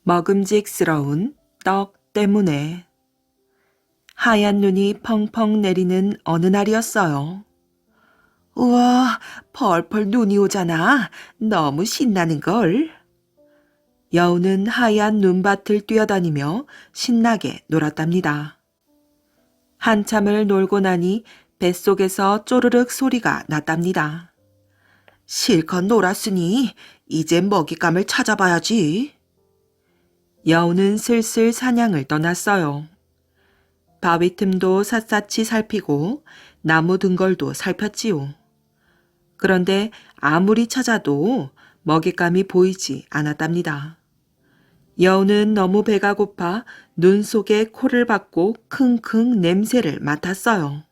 먹음직스러운 떡 때문에 하얀 눈이 펑펑 내리는 어느 날이었어요. 우와, 펄펄 눈이 오잖아. 너무 신나는걸. 여우는 하얀 눈밭을 뛰어다니며 신나게 놀았답니다. 한참을 놀고 나니 뱃속에서 쪼르륵 소리가 났답니다. 실컷 놀았으니 이제 먹잇감을 찾아봐야지. 여우는 슬슬 사냥을 떠났어요. 바위 틈도 샅샅이 살피고 나무 등걸도 살폈지요. 그런데 아무리 찾아도 먹잇감이 보이지 않았답니다. 여우는 너무 배가 고파 눈 속에 코를 박고 킁킁 냄새를 맡았어요.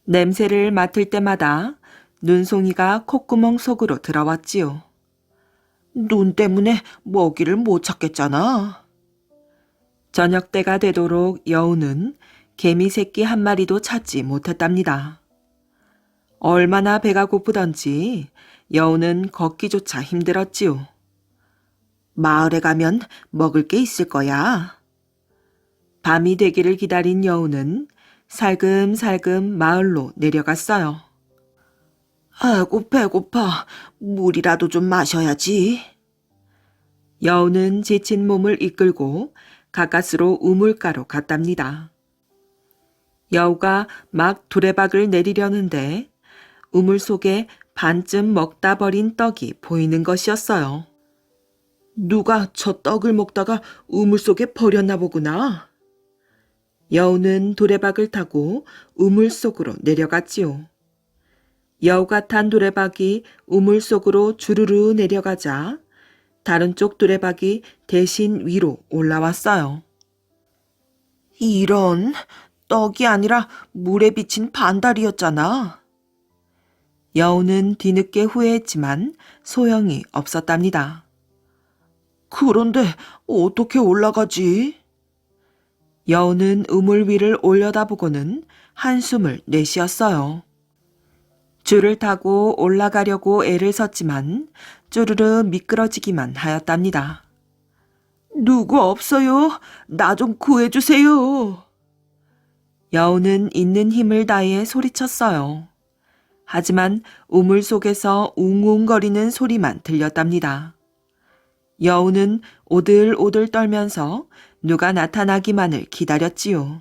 냄새를 맡을 때마다 눈송이가 콧구멍 속으로 들어왔지요. 눈 때문에 먹이를 못 찾겠잖아. 저녁 때가 되도록 여우는 개미 새끼 한 마리도 찾지 못했답니다. 얼마나 배가 고프던지 여우는 걷기조차 힘들었지요. 마을에 가면 먹을 게 있을 거야. 밤이 되기를 기다린 여우는 살금살금 마을로 내려갔어요. 아이고, 배고파. 물이라도 좀 마셔야지. 여우는 지친 몸을 이끌고 가까스로 우물가로 갔답니다. 여우가 막 두레박을 내리려는데 우물 속에 반쯤 먹다 버린 떡이 보이는 것이었어요. 누가 저 떡을 먹다가 우물 속에 버렸나 보구나. 여우는 두레박을 타고 우물 속으로 내려갔지요. 여우가 탄 두레박이 우물 속으로 주르르 내려가자 다른 쪽 두레박이 대신 위로 올라왔어요. 이런, 떡이 아니라 물에 비친 반달이었잖아. 여우는 뒤늦게 후회했지만 소용이 없었답니다. 그런데 어떻게 올라가지? 여우는 우물 위를 올려다보고는 한숨을 내쉬었어요. 줄을 타고 올라가려고 애를 썼지만 쪼르르 미끄러지기만 하였답니다. 누구 없어요? 나 좀 구해주세요. 여우는 있는 힘을 다해 소리쳤어요. 하지만 우물 속에서 웅웅거리는 소리만 들렸답니다. 여우는 오들오들 떨면서 누가 나타나기만을 기다렸지요.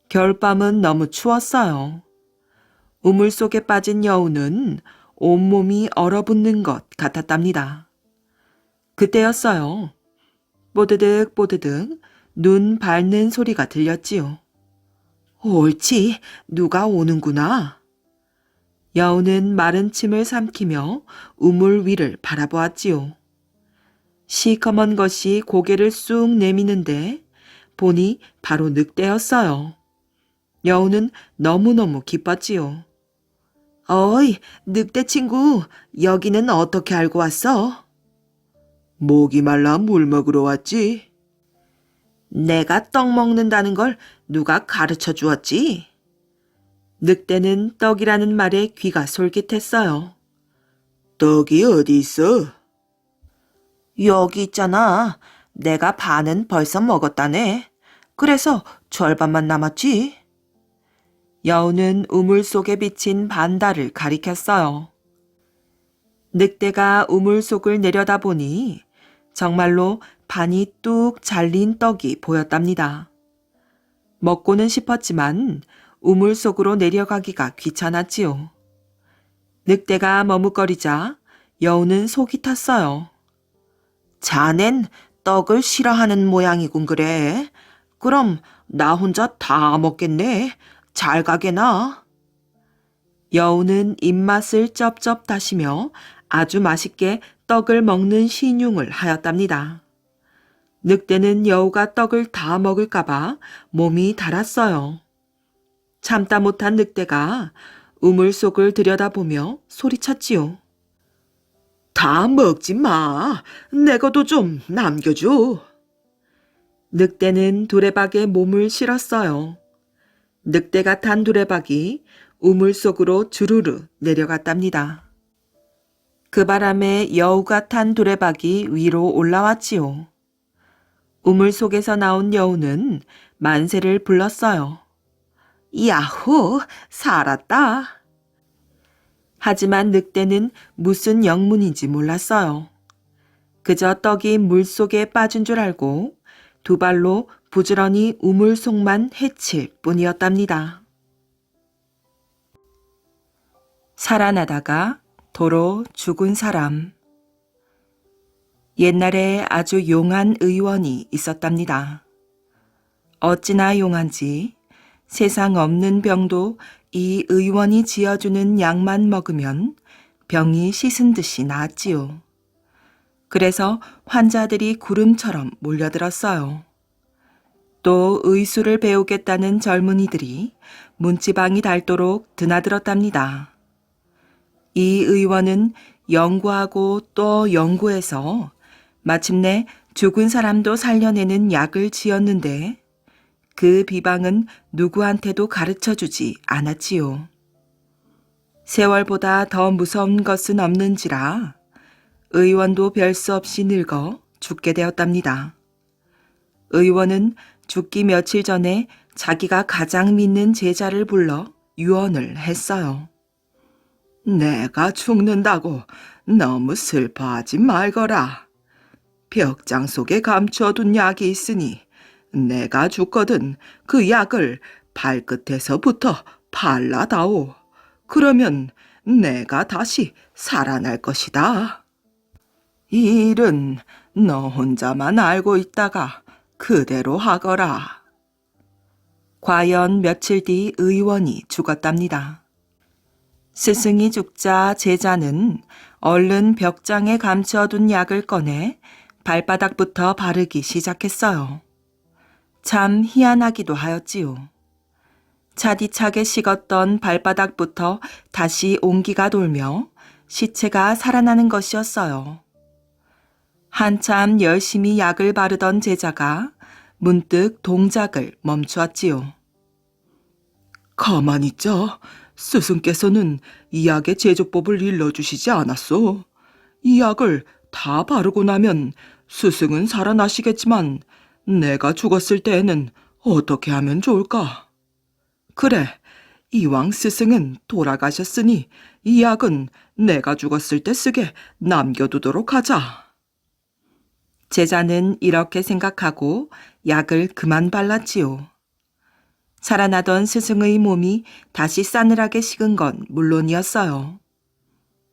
겨울밤은 너무 추웠어요. 우물 속에 빠진 여우는 온몸이 얼어붙는 것 같았답니다. 그때였어요. 뽀드득 뽀드득 눈 밟는 소리가 들렸지요. 옳지, 누가 오는구나. 여우는 마른 침을 삼키며 우물 위를 바라보았지요. 시커먼 것이 고개를 쑥 내미는데 보니 바로 늑대였어요. 여우는 너무너무 기뻤지요. 어이, 늑대 친구, 여기는 어떻게 알고 왔어? 목이 말라 물 먹으러 왔지. 내가 떡 먹는다는 걸 누가 가르쳐 주었지? 늑대는 떡이라는 말에 귀가 솔깃했어요. 떡이 어디 있어? 여기 있잖아. 내가 반은 벌써 먹었다네. 그래서 절반만 남았지. 여우는 우물 속에 비친 반달을 가리켰어요. 늑대가 우물 속을 내려다보니 정말로 반이 뚝 잘린 떡이 보였답니다. 먹고는 싶었지만 우물 속으로 내려가기가 귀찮았지요. 늑대가 머뭇거리자 여우는 속이 탔어요. 자넨 떡을 싫어하는 모양이군 그래. 그럼 나 혼자 다 먹겠네. 잘 가게나. 여우는 입맛을 쩝쩝 다시며 아주 맛있게 떡을 먹는 신용을 하였답니다. 늑대는 여우가 떡을 다 먹을까봐 몸이 달았어요. 참다 못한 늑대가 우물 속을 들여다보며 소리쳤지요. 다 먹지 마. 내 것도 좀 남겨줘. 늑대는 두레박에 몸을 실었어요. 늑대가 탄 두레박이 우물 속으로 주르르 내려갔답니다. 그 바람에 여우가 탄 두레박이 위로 올라왔지요. 우물 속에서 나온 여우는 만세를 불렀어요. 야호, 살았다. 하지만 늑대는 무슨 영문인지 몰랐어요. 그저 떡이 물속에 빠진 줄 알고 두 발로 부지런히 우물 속만 헤칠 뿐이었답니다. 살아나다가 도로 죽은 사람. 옛날에 아주 용한 의원이 있었답니다. 어찌나 용한지 세상 없는 병도 이 의원이 지어주는 약만 먹으면 병이 씻은 듯이 나았지요. 그래서 환자들이 구름처럼 몰려들었어요. 또 의술을 배우겠다는 젊은이들이 문지방이 닳도록 드나들었답니다. 이 의원은 연구하고 또 연구해서 마침내 죽은 사람도 살려내는 약을 지었는데 그 비방은 누구한테도 가르쳐주지 않았지요. 세월보다 더 무서운 것은 없는지라 의원도 별 수 없이 늙어 죽게 되었답니다. 의원은 죽기 며칠 전에 자기가 가장 믿는 제자를 불러 유언을 했어요. 내가 죽는다고 너무 슬퍼하지 말거라. 벽장 속에 감춰둔 약이 있으니 내가 죽거든 그 약을 발끝에서부터 발라다오. 그러면 내가 다시 살아날 것이다. 이 일은 너 혼자만 알고 있다가 그대로 하거라. 과연 며칠 뒤 의원이 죽었답니다. 스승이 죽자 제자는 얼른 벽장에 감춰둔 약을 꺼내 발바닥부터 바르기 시작했어요. 참 희한하기도 하였지요. 차디차게 식었던 발바닥부터 다시 온기가 돌며 시체가 살아나는 것이었어요. 한참 열심히 약을 바르던 제자가 문득 동작을 멈추었지요. 가만히 있자. 스승께서는 이 약의 제조법을 일러주시지 않았소. 이 약을 다 바르고 나면 스승은 살아나시겠지만 내가 죽었을 때에는 어떻게 하면 좋을까? 그래, 이왕 스승은 돌아가셨으니 이 약은 내가 죽었을 때 쓰게 남겨두도록 하자. 제자는 이렇게 생각하고 약을 그만 발랐지요. 살아나던 스승의 몸이 다시 싸늘하게 식은 건 물론이었어요.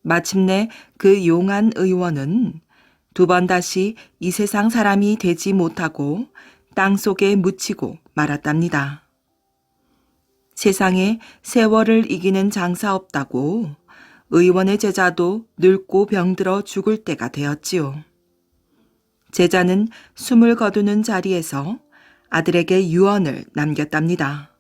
마침내 그 용한 의원은 두 번 다시 이 세상 사람이 되지 못하고 땅 속에 묻히고 말았답니다. 세상에 세월을 이기는 장사 없다고 의원의 제자도 늙고 병들어 죽을 때가 되었지요. 제자는 숨을 거두는 자리에서 아들에게 유언을 남겼답니다.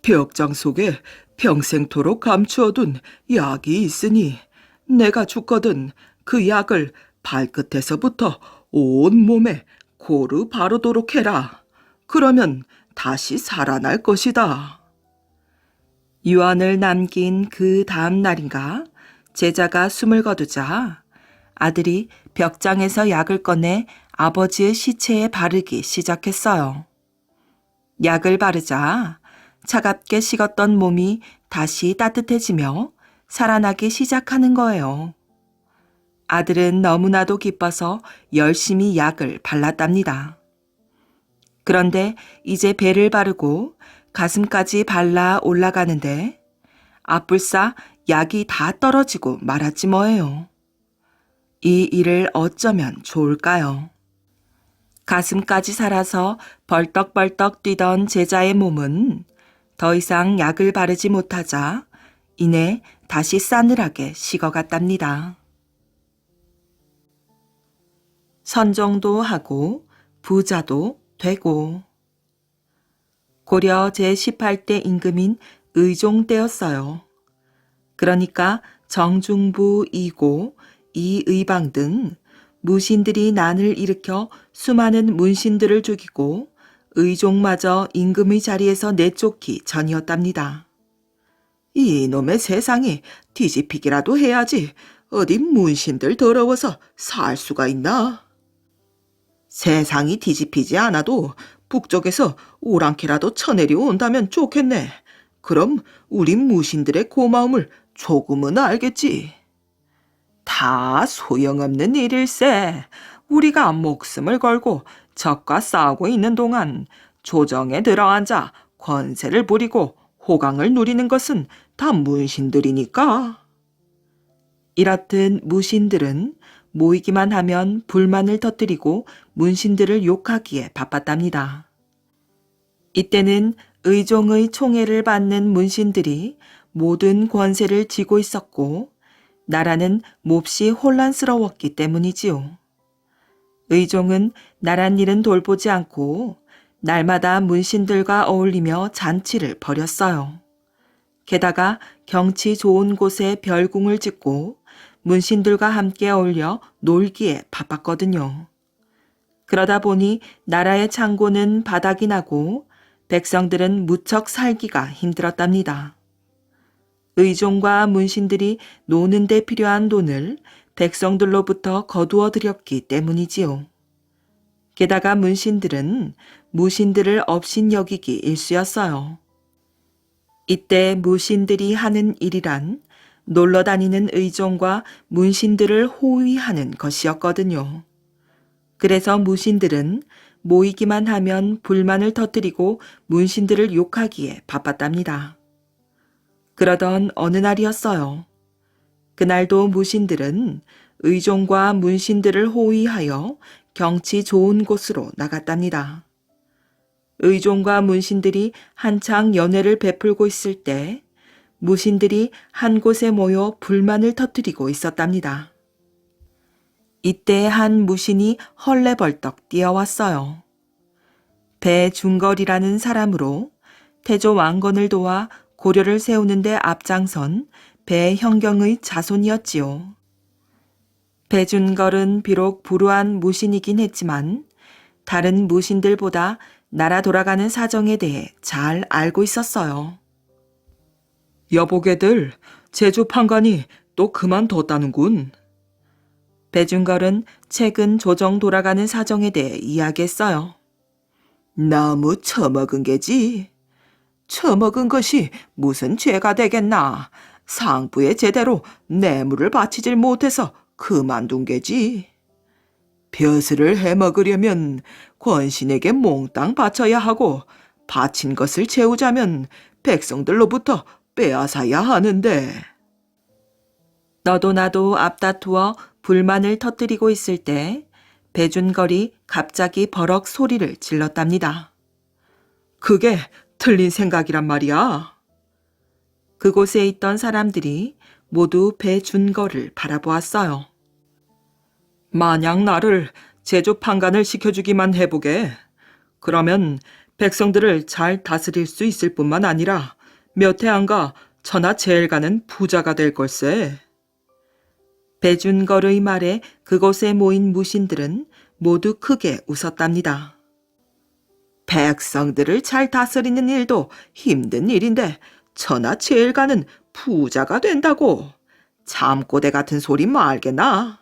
벽장 속에 평생토록 감추어둔 약이 있으니 내가 죽거든 그 약을 발끝에서부터 온 몸에 고루 바르도록 해라. 그러면 다시 살아날 것이다. 유언을 남긴 그 다음 날인가 제자가 숨을 거두자 아들이 벽장에서 약을 꺼내 아버지의 시체에 바르기 시작했어요. 약을 바르자 차갑게 식었던 몸이 다시 따뜻해지며 살아나기 시작하는 거예요. 아들은 너무나도 기뻐서 열심히 약을 발랐답니다. 그런데 이제 배를 바르고 가슴까지 발라 올라가는데 앞불싸 약이 다 떨어지고 말았지 뭐예요. 이 일을 어쩌면 좋을까요? 가슴까지 살아서 벌떡벌떡 뛰던 제자의 몸은 더 이상 약을 바르지 못하자 이내 다시 싸늘하게 식어갔답니다. 선종도 하고 부자도 되고. 고려 제18대 임금인 의종 때였어요. 그러니까 정중부 이고, 이의방 등 무신들이 난을 일으켜 수많은 문신들을 죽이고 의종마저 임금의 자리에서 내쫓기 전이었답니다. 이놈의 세상이 뒤집히기라도 해야지 어디 문신들 더러워서 살 수가 있나? 세상이 뒤집히지 않아도 북쪽에서 오랑캐라도 쳐내려 온다면 좋겠네. 그럼 우리 무신들의 고마움을 조금은 알겠지. 다 소용없는 일일세. 우리가 목숨을 걸고 적과 싸우고 있는 동안 조정에 들어앉아 권세를 부리고 호강을 누리는 것은 다 문신들이니까. 이렇듯 무신들은 모이기만 하면 불만을 터뜨리고 문신들을 욕하기에 바빴답니다. 이때는 의종의 총애를 받는 문신들이 모든 권세를 쥐고 있었고 나라는 몹시 혼란스러웠기 때문이지요. 의종은 나란 일은 돌보지 않고 날마다 문신들과 어울리며 잔치를 벌였어요. 게다가 경치 좋은 곳에 별궁을 짓고 문신들과 함께 어울려 놀기에 바빴거든요. 그러다 보니 나라의 창고는 바닥이 나고 백성들은 무척 살기가 힘들었답니다. 의종과 문신들이 노는 데 필요한 돈을 백성들로부터 거두어 들였기 때문이지요. 게다가 문신들은 무신들을 업신여기기 일쑤였어요. 이때 무신들이 하는 일이란 놀러 다니는 의종과 문신들을 호위하는 것이었거든요. 그래서 무신들은 모이기만 하면 불만을 터뜨리고 문신들을 욕하기에 바빴답니다. 그러던 어느 날이었어요. 그날도 무신들은 의종과 문신들을 호위하여 경치 좋은 곳으로 나갔답니다. 의종과 문신들이 한창 연회를 베풀고 있을 때 무신들이 한 곳에 모여 불만을 터뜨리고 있었답니다. 이때 한 무신이 헐레벌떡 뛰어왔어요. 배준걸이라는 사람으로 태조 왕건을 도와 고려를 세우는 데 앞장선 배형경의 자손이었지요. 배준걸은 비록 불우한 무신이긴 했지만 다른 무신들보다 나라 돌아가는 사정에 대해 잘 알고 있었어요. 여보게들, 제주 판관이 또 그만뒀다는군. 배준걸은 최근 조정 돌아가는 사정에 대해 이야기했어요. 너무 처먹은 게지. 처먹은 것이 무슨 죄가 되겠나. 상부에 제대로 뇌물을 바치질 못해서 그만둔 게지. 벼슬을 해먹으려면 권신에게 몽땅 바쳐야 하고 바친 것을 채우자면 백성들로부터 빼앗아야 하는데. 너도 나도 앞다투어 불만을 터뜨리고 있을 때 배준걸이 갑자기 버럭 소리를 질렀답니다. 그게 틀린 생각이란 말이야. 그곳에 있던 사람들이 모두 배준걸을 바라보았어요. 만약 나를 제주 판관을 시켜주기만 해보게. 그러면 백성들을 잘 다스릴 수 있을 뿐만 아니라 몇 해 안가 천하제일가는 부자가 될 걸세. 배준걸의 말에 그곳에 모인 무신들은 모두 크게 웃었답니다. 백성들을 잘 다스리는 일도 힘든 일인데 천하제일가는 부자가 된다고. 잠꼬대 같은 소리 말게나.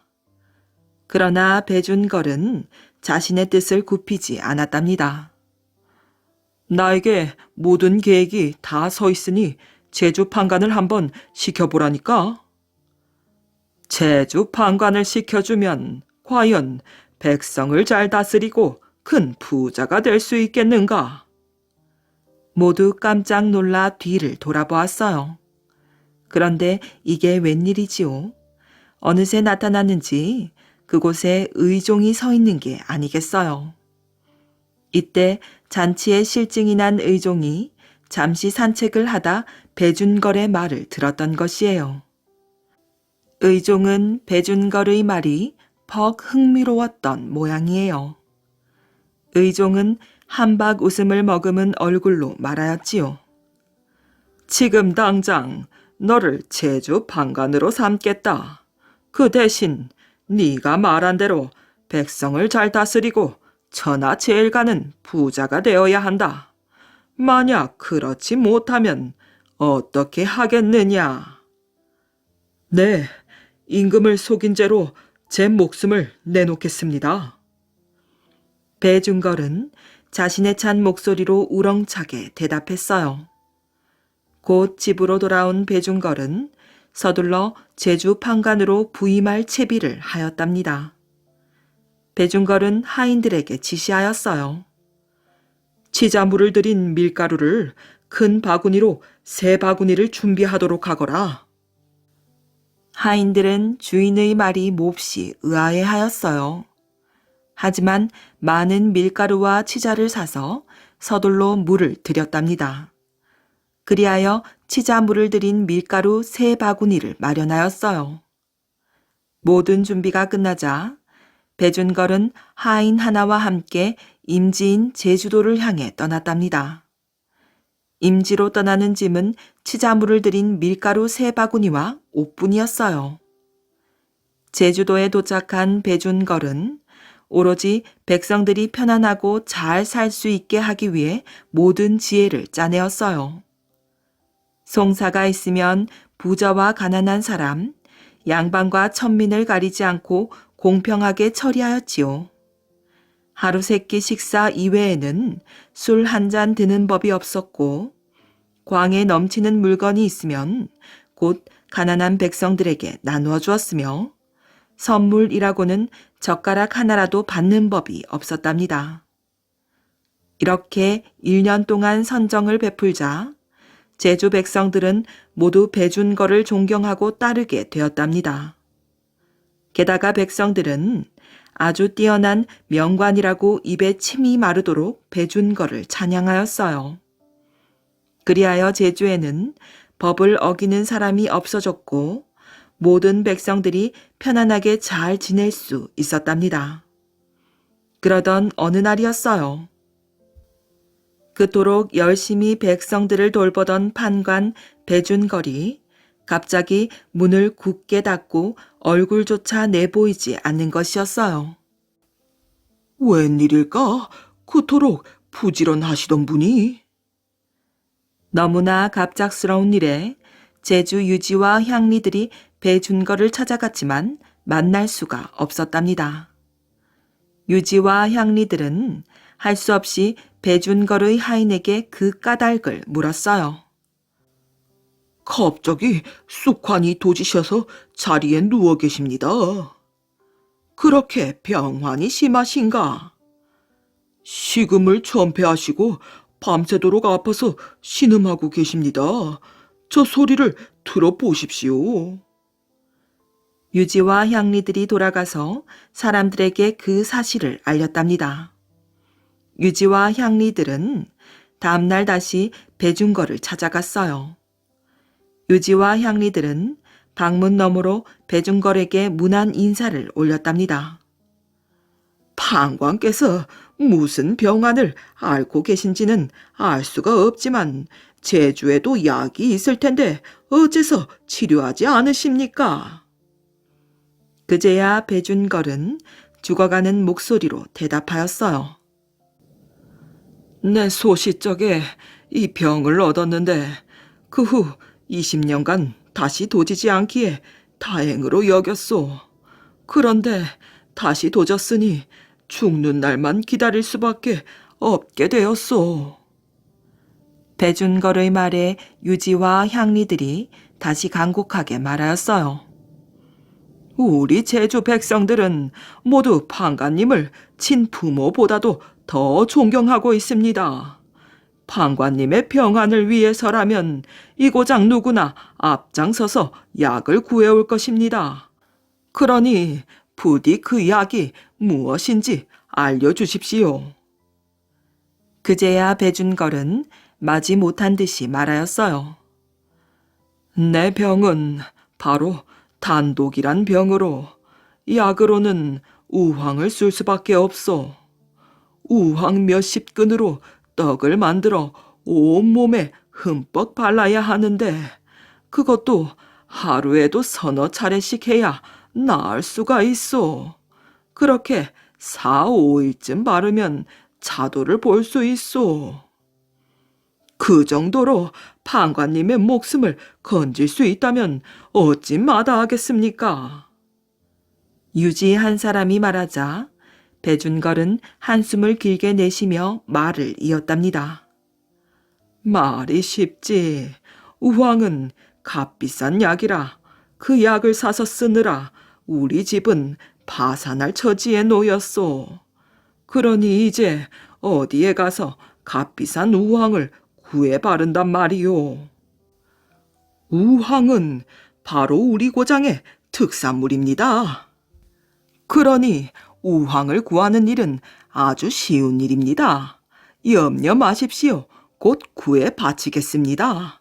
그러나 배준걸은 자신의 뜻을 굽히지 않았답니다. 나에게 모든 계획이 다 서 있으니 제주 판관을 한번 시켜보라니까. 제주 판관을 시켜주면 과연 백성을 잘 다스리고 큰 부자가 될 수 있겠는가? 모두 깜짝 놀라 뒤를 돌아보았어요. 그런데 이게 웬일이지요? 어느새 나타났는지 그곳에 의종이 서 있는 게 아니겠어요. 이때 잔치에 실증이 난 의종이 잠시 산책을 하다 배준걸의 말을 들었던 것이에요. 의종은 배준걸의 말이 퍽 흥미로웠던 모양이에요. 의종은 한박 웃음을 머금은 얼굴로 말하였지요. 지금 당장 너를 제주 판관으로 삼겠다. 그 대신 네가 말한 대로 백성을 잘 다스리고 천하제일가는 부자가 되어야 한다. 만약 그렇지 못하면 어떻게 하겠느냐? 네, 임금을 속인 죄로 제 목숨을 내놓겠습니다. 배준걸은 자신의 찬 목소리로 우렁차게 대답했어요. 곧 집으로 돌아온 배준걸은 서둘러 제주 판관으로 부임할 채비를 하였답니다. 배준걸은 하인들에게 지시하였어요. 치자물을 들인 밀가루를 큰 바구니로 3바구니를 준비하도록 하거라. 하인들은 주인의 말이 몹시 의아해하였어요. 하지만 많은 밀가루와 치자를 사서 서둘러 물을 들였답니다. 그리하여 치자물을 들인 밀가루 3바구니를 마련하였어요. 모든 준비가 끝나자 배준걸은 하인 하나와 함께 임지인 제주도를 향해 떠났답니다. 임지로 떠나는 짐은 치자물을 들인 밀가루 3바구니와 옷뿐이었어요. 제주도에 도착한 배준걸은 오로지 백성들이 편안하고 잘 살 수 있게 하기 위해 모든 지혜를 짜내었어요. 송사가 있으면 부자와 가난한 사람, 양반과 천민을 가리지 않고 공평하게 처리하였지요. 하루 3끼 식사 이외에는 술 한 잔 드는 법이 없었고 광에 넘치는 물건이 있으면 곧 가난한 백성들에게 나누어 주었으며 선물이라고는 젓가락 하나라도 받는 법이 없었답니다. 이렇게 1년 동안 선정을 베풀자 제주 백성들은 모두 배준걸을 존경하고 따르게 되었답니다. 게다가 백성들은 아주 뛰어난 명관이라고 입에 침이 마르도록 배준걸을 찬양하였어요. 그리하여 제주에는 법을 어기는 사람이 없어졌고 모든 백성들이 편안하게 잘 지낼 수 있었답니다. 그러던 어느 날이었어요. 그토록 열심히 백성들을 돌보던 판관 배준걸이 갑자기 문을 굳게 닫고 얼굴조차 내보이지 않는 것이었어요. 웬일일까? 그토록 부지런하시던 분이? 너무나 갑작스러운 일에 제주 유지와 향리들이 배준걸을 찾아갔지만 만날 수가 없었답니다. 유지와 향리들은 할 수 없이 배준걸의 하인에게 그 까닭을 물었어요. 갑자기 쑥환이 도지셔서 자리에 누워 계십니다. 그렇게 병환이 심하신가? 식음을 전폐하시고 밤새도록 아파서 신음하고 계십니다. 저 소리를 들어보십시오. 유지와 향리들이 돌아가서 사람들에게 그 사실을 알렸답니다. 유지와 향리들은 다음날 다시 배준걸을 찾아갔어요. 유지와 향리들은 방문 너머로 배준걸에게 문안 인사를 올렸답니다. 판관께서 무슨 병환을 앓고 계신지는 알 수가 없지만 제주에도 약이 있을 텐데 어째서 치료하지 않으십니까? 그제야 배준걸은 죽어가는 목소리로 대답하였어요. 내 소시적에 이 병을 얻었는데 그 후 20년간 다시 도지지 않기에 다행으로 여겼소. 그런데 다시 도졌으니 죽는 날만 기다릴 수밖에 없게 되었소. 배준걸의 말에 유지와 향리들이 다시 간곡하게 말하였어요. 우리 제주 백성들은 모두 판관님을 친부모보다도 더 존경하고 있습니다. 판관님의 평안을 위해서라면 이고작 누구나 앞장서서 약을 구해올 것입니다. 그러니 부디 그 약이 무엇인지 알려주십시오. 그제야 배준걸은 마지 못한 듯이 말하였어요. 내 병은 바로 단독이란 병으로 약으로는 우황을 쓸 수밖에 없소. 우황 몇십 근으로 떡을 만들어 온몸에 흠뻑 발라야 하는데 그것도 하루에도 서너 차례씩 해야 나을 수가 있어. 그렇게 4, 5일쯤 바르면 자도를 볼 수 있어. 그 정도로 판관님의 목숨을 건질 수 있다면 어찌 마다하겠습니까? 유지 한 사람이 말하자 배준걸은 한숨을 길게 내쉬며 말을 이었답니다. 말이 쉽지. 우황은 값비싼 약이라 그 약을 사서 쓰느라 우리 집은 파산할 처지에 놓였소. 그러니 이제 어디에 가서 값비싼 우황을 구해 바른단 말이오. 우황은 바로 우리 고장의 특산물입니다. 그러니 우황을 구하는 일은 아주 쉬운 일입니다. 염려 마십시오. 곧 구해 바치겠습니다.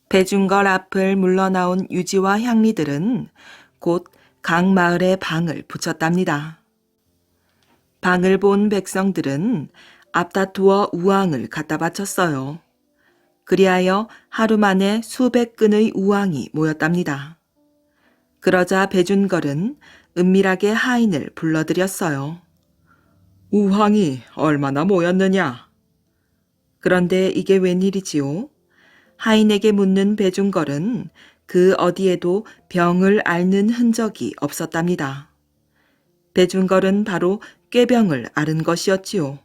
배준걸 앞을 물러나온 유지와 향리들은 곧 각 마을에 방을 붙였답니다. 방을 본 백성들은 앞다투어 우황을 갖다 바쳤어요. 그리하여 하루 만에 수백 근의 우황이 모였답니다. 그러자 배준걸은 은밀하게 하인을 불러들였어요. 우황이 얼마나 모였느냐? 그런데 이게 웬일이지요? 하인에게 묻는 배준걸은 그 어디에도 병을 앓는 흔적이 없었답니다. 배준걸은 바로 꾀병을 앓은 것이었지요.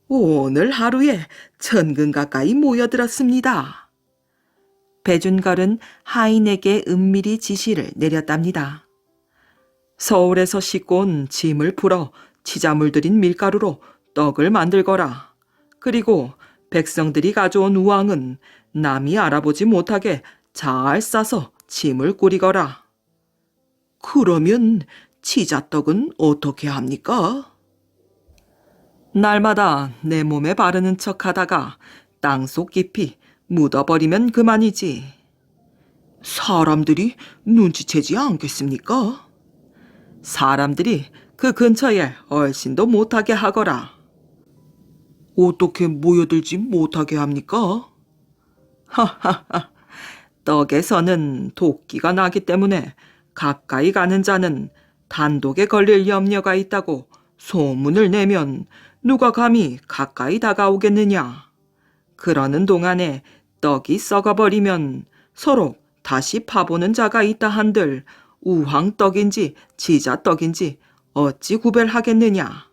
오늘 하루에 1000근 가까이 모여들었습니다. 배준걸은 하인에게 은밀히 지시를 내렸답니다. 서울에서 싣고 온 짐을 풀어 치자물 들인 밀가루로 떡을 만들거라. 그리고 백성들이 가져온 우황은 남이 알아보지 못하게 잘 싸서 짐을 꾸리거라. 그러면 치자떡은 어떻게 합니까? 날마다 내 몸에 바르는 척하다가 땅속 깊이 묻어버리면 그만이지. 사람들이 눈치채지 않겠습니까? 사람들이 그 근처에 얼씬도 못하게 하거라. 어떻게 모여들지 못하게 합니까? 하하하, 떡에서는 도끼가 나기 때문에 가까이 가는 자는 단독에 걸릴 염려가 있다고 소문을 내면 누가 감히 가까이 다가오겠느냐. 그러는 동안에 떡이 썩어버리면 서로 다시 파보는 자가 있다 한들 우황떡인지 치자떡인지 어찌 구별하겠느냐.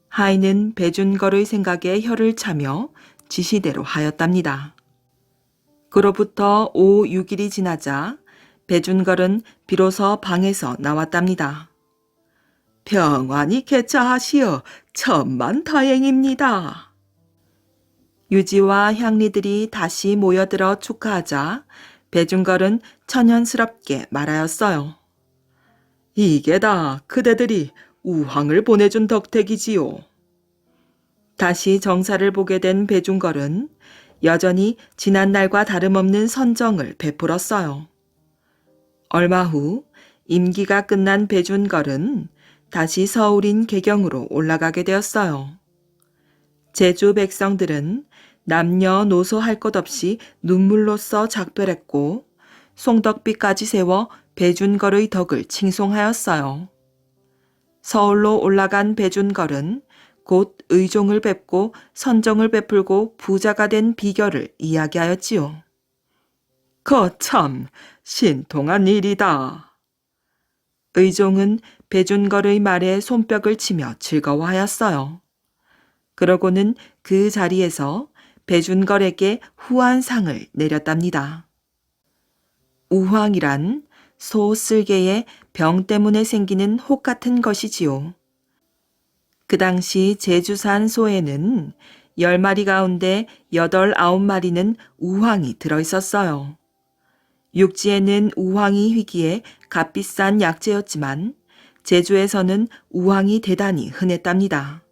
하인은 배준걸의 생각에 혀를 차며 지시대로 하였답니다. 그로부터 5, 6일이 지나자 배준걸은 비로소 방에서 나왔답니다. 평안히 개차하시어 천만다행입니다. 유지와 향리들이 다시 모여들어 축하하자 배준걸은 천연스럽게 말하였어요. 이게 다 그대들이 우황을 보내준 덕택이지요. 다시 정사를 보게 된 배준걸은 여전히 지난날과 다름없는 선정을 베풀었어요. 얼마 후 임기가 끝난 배준걸은 다시 서울인 개경으로 올라가게 되었어요. 제주 백성들은 남녀노소 할 것 없이 눈물로써 작별했고 송덕비까지 세워 배준걸의 덕을 칭송하였어요. 서울로 올라간 배준걸은 곧 의종을 뵙고 선정을 베풀고 부자가 된 비결을 이야기하였지요. 거참 신통한 일이다. 의종은 배준걸의 말에 손뼉을 치며 즐거워하였어요. 그러고는 그 자리에서 배준걸에게 후한상을 내렸답니다. 우황이란 소 쓸개의 병 때문에 생기는 혹 같은 것이지요. 그 당시 제주산 소에는 10마리 가운데 8, 9마리는 우황이 들어있었어요. 육지에는 우황이 휘기에 값비싼 약재였지만 제주에서는 우황이 대단히 흔했답니다.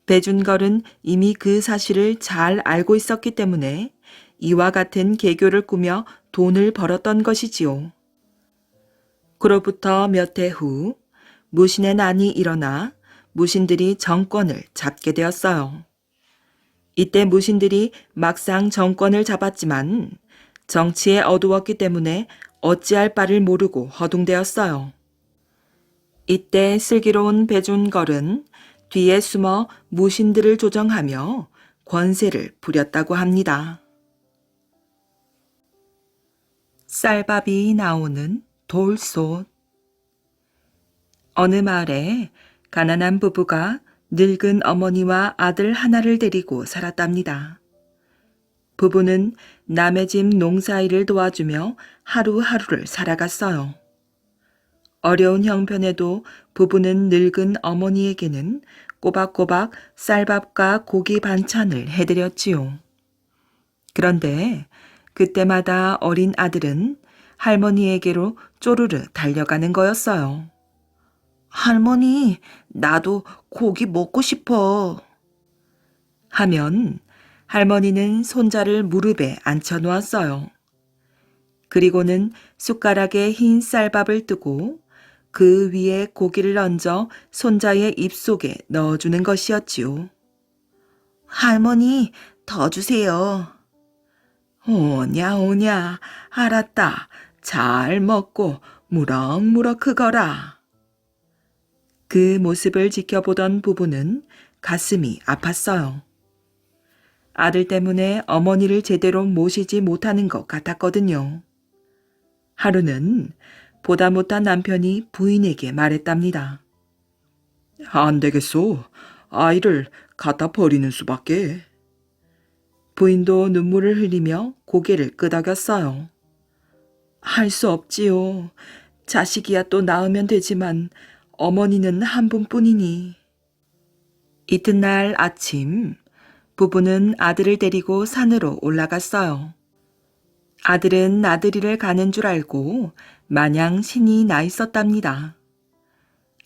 배준걸은 이미 그 사실을 잘 알고 있었기 때문에 이와 같은 계교를 꾸며 돈을 벌었던 것이지요. 그로부터 몇 해 후 무신의 난이 일어나 무신들이 정권을 잡게 되었어요. 이때 무신들이 막상 정권을 잡았지만 정치에 어두웠기 때문에 어찌할 바를 모르고 허둥대었어요. 이때 슬기로운 배준걸은 뒤에 숨어 무신들을 조정하며 권세를 부렸다고 합니다. 쌀밥이 나오는 돌솥. 어느 마을에 가난한 부부가 늙은 어머니와 아들 하나를 데리고 살았답니다. 부부는 남의 집 농사일을 도와주며 하루하루를 살아갔어요. 어려운 형편에도 부부는 늙은 어머니에게는 꼬박꼬박 쌀밥과 고기 반찬을 해드렸지요. 그런데 그때마다 어린 아들은 할머니에게로 쪼르르 달려가는 거였어요. 할머니, 나도 고기 먹고 싶어. 하면 할머니는 손자를 무릎에 앉혀 놓았어요. 그리고는 숟가락에 흰 쌀밥을 뜨고 그 위에 고기를 얹어 손자의 입속에 넣어주는 것이었지요. 할머니, 더 주세요. 오냐, 오냐, 알았다. 잘 먹고 무럭무럭 크거라. 그 모습을 지켜보던 부부는 가슴이 아팠어요. 아들 때문에 어머니를 제대로 모시지 못하는 것 같았거든요. 하루는 보다 못한 남편이 부인에게 말했답니다. 안 되겠소. 아이를 갖다 버리는 수밖에. 부인도 눈물을 흘리며 고개를 끄덕였어요. 할 수 없지요. 자식이야 또 낳으면 되지만 어머니는 한 분뿐이니. 이튿날 아침 부부는 아들을 데리고 산으로 올라갔어요. 아들은 나들이를 가는 줄 알고 마냥 신이 나 있었답니다.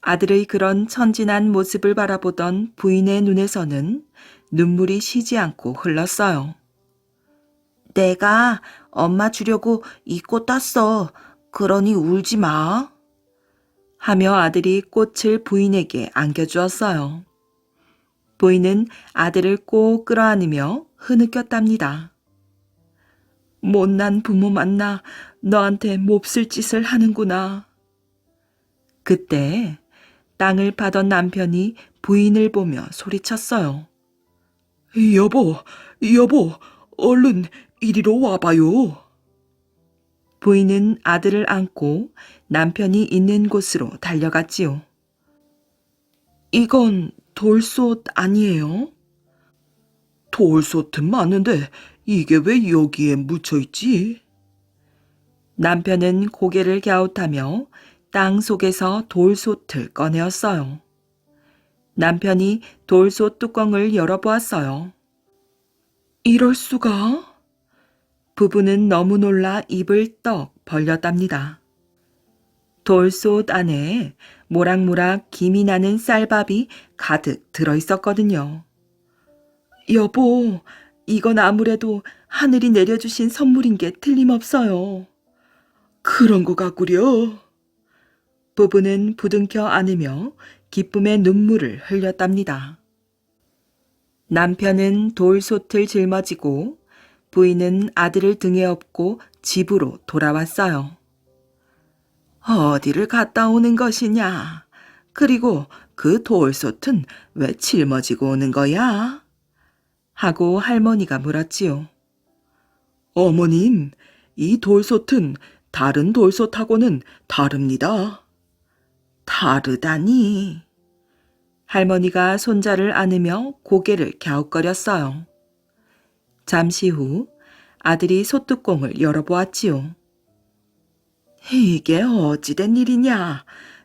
아들의 그런 천진한 모습을 바라보던 부인의 눈에서는 눈물이 쉬지 않고 흘렀어요. 내가 엄마 주려고 이 꽃 땄어. 그러니 울지 마. 하며 아들이 꽃을 부인에게 안겨주었어요. 부인은 아들을 꼭 끌어안으며 흐느꼈답니다. 못난 부모 만나 너한테 몹쓸 짓을 하는구나. 그때 땅을 파던 남편이 부인을 보며 소리쳤어요. 여보, 여보, 얼른 이리로 와봐요. 부인은 아들을 안고 남편이 있는 곳으로 달려갔지요. 이건 돌솥 아니에요? 돌솥은 맞는데 이게 왜 여기에 묻혀있지? 남편은 고개를 갸웃하며 땅 속에서 돌솥을 꺼내었어요. 남편이 돌솥 뚜껑을 열어보았어요. 이럴 수가? 부부는 너무 놀라 입을 떡 벌렸답니다. 돌솥 안에 모락모락 김이 나는 쌀밥이 가득 들어있었거든요. 여보, 이건 아무래도 하늘이 내려주신 선물인 게 틀림없어요. 그런 거 같구려. 부부는 부둥켜 안으며 기쁨의 눈물을 흘렸답니다. 남편은 돌솥을 짊어지고 부인은 아들을 등에 업고 집으로 돌아왔어요. 어디를 갔다 오는 것이냐? 그리고 그 돌솥은 왜 짊어지고 오는 거야? 하고 할머니가 물었지요. 어머님, 이 돌솥은 다른 돌솥하고는 다릅니다. 다르다니. 할머니가 손자를 안으며 고개를 갸웃거렸어요. 잠시 후 아들이 솥뚜껑을 열어보았지요. 이게 어찌된 일이냐?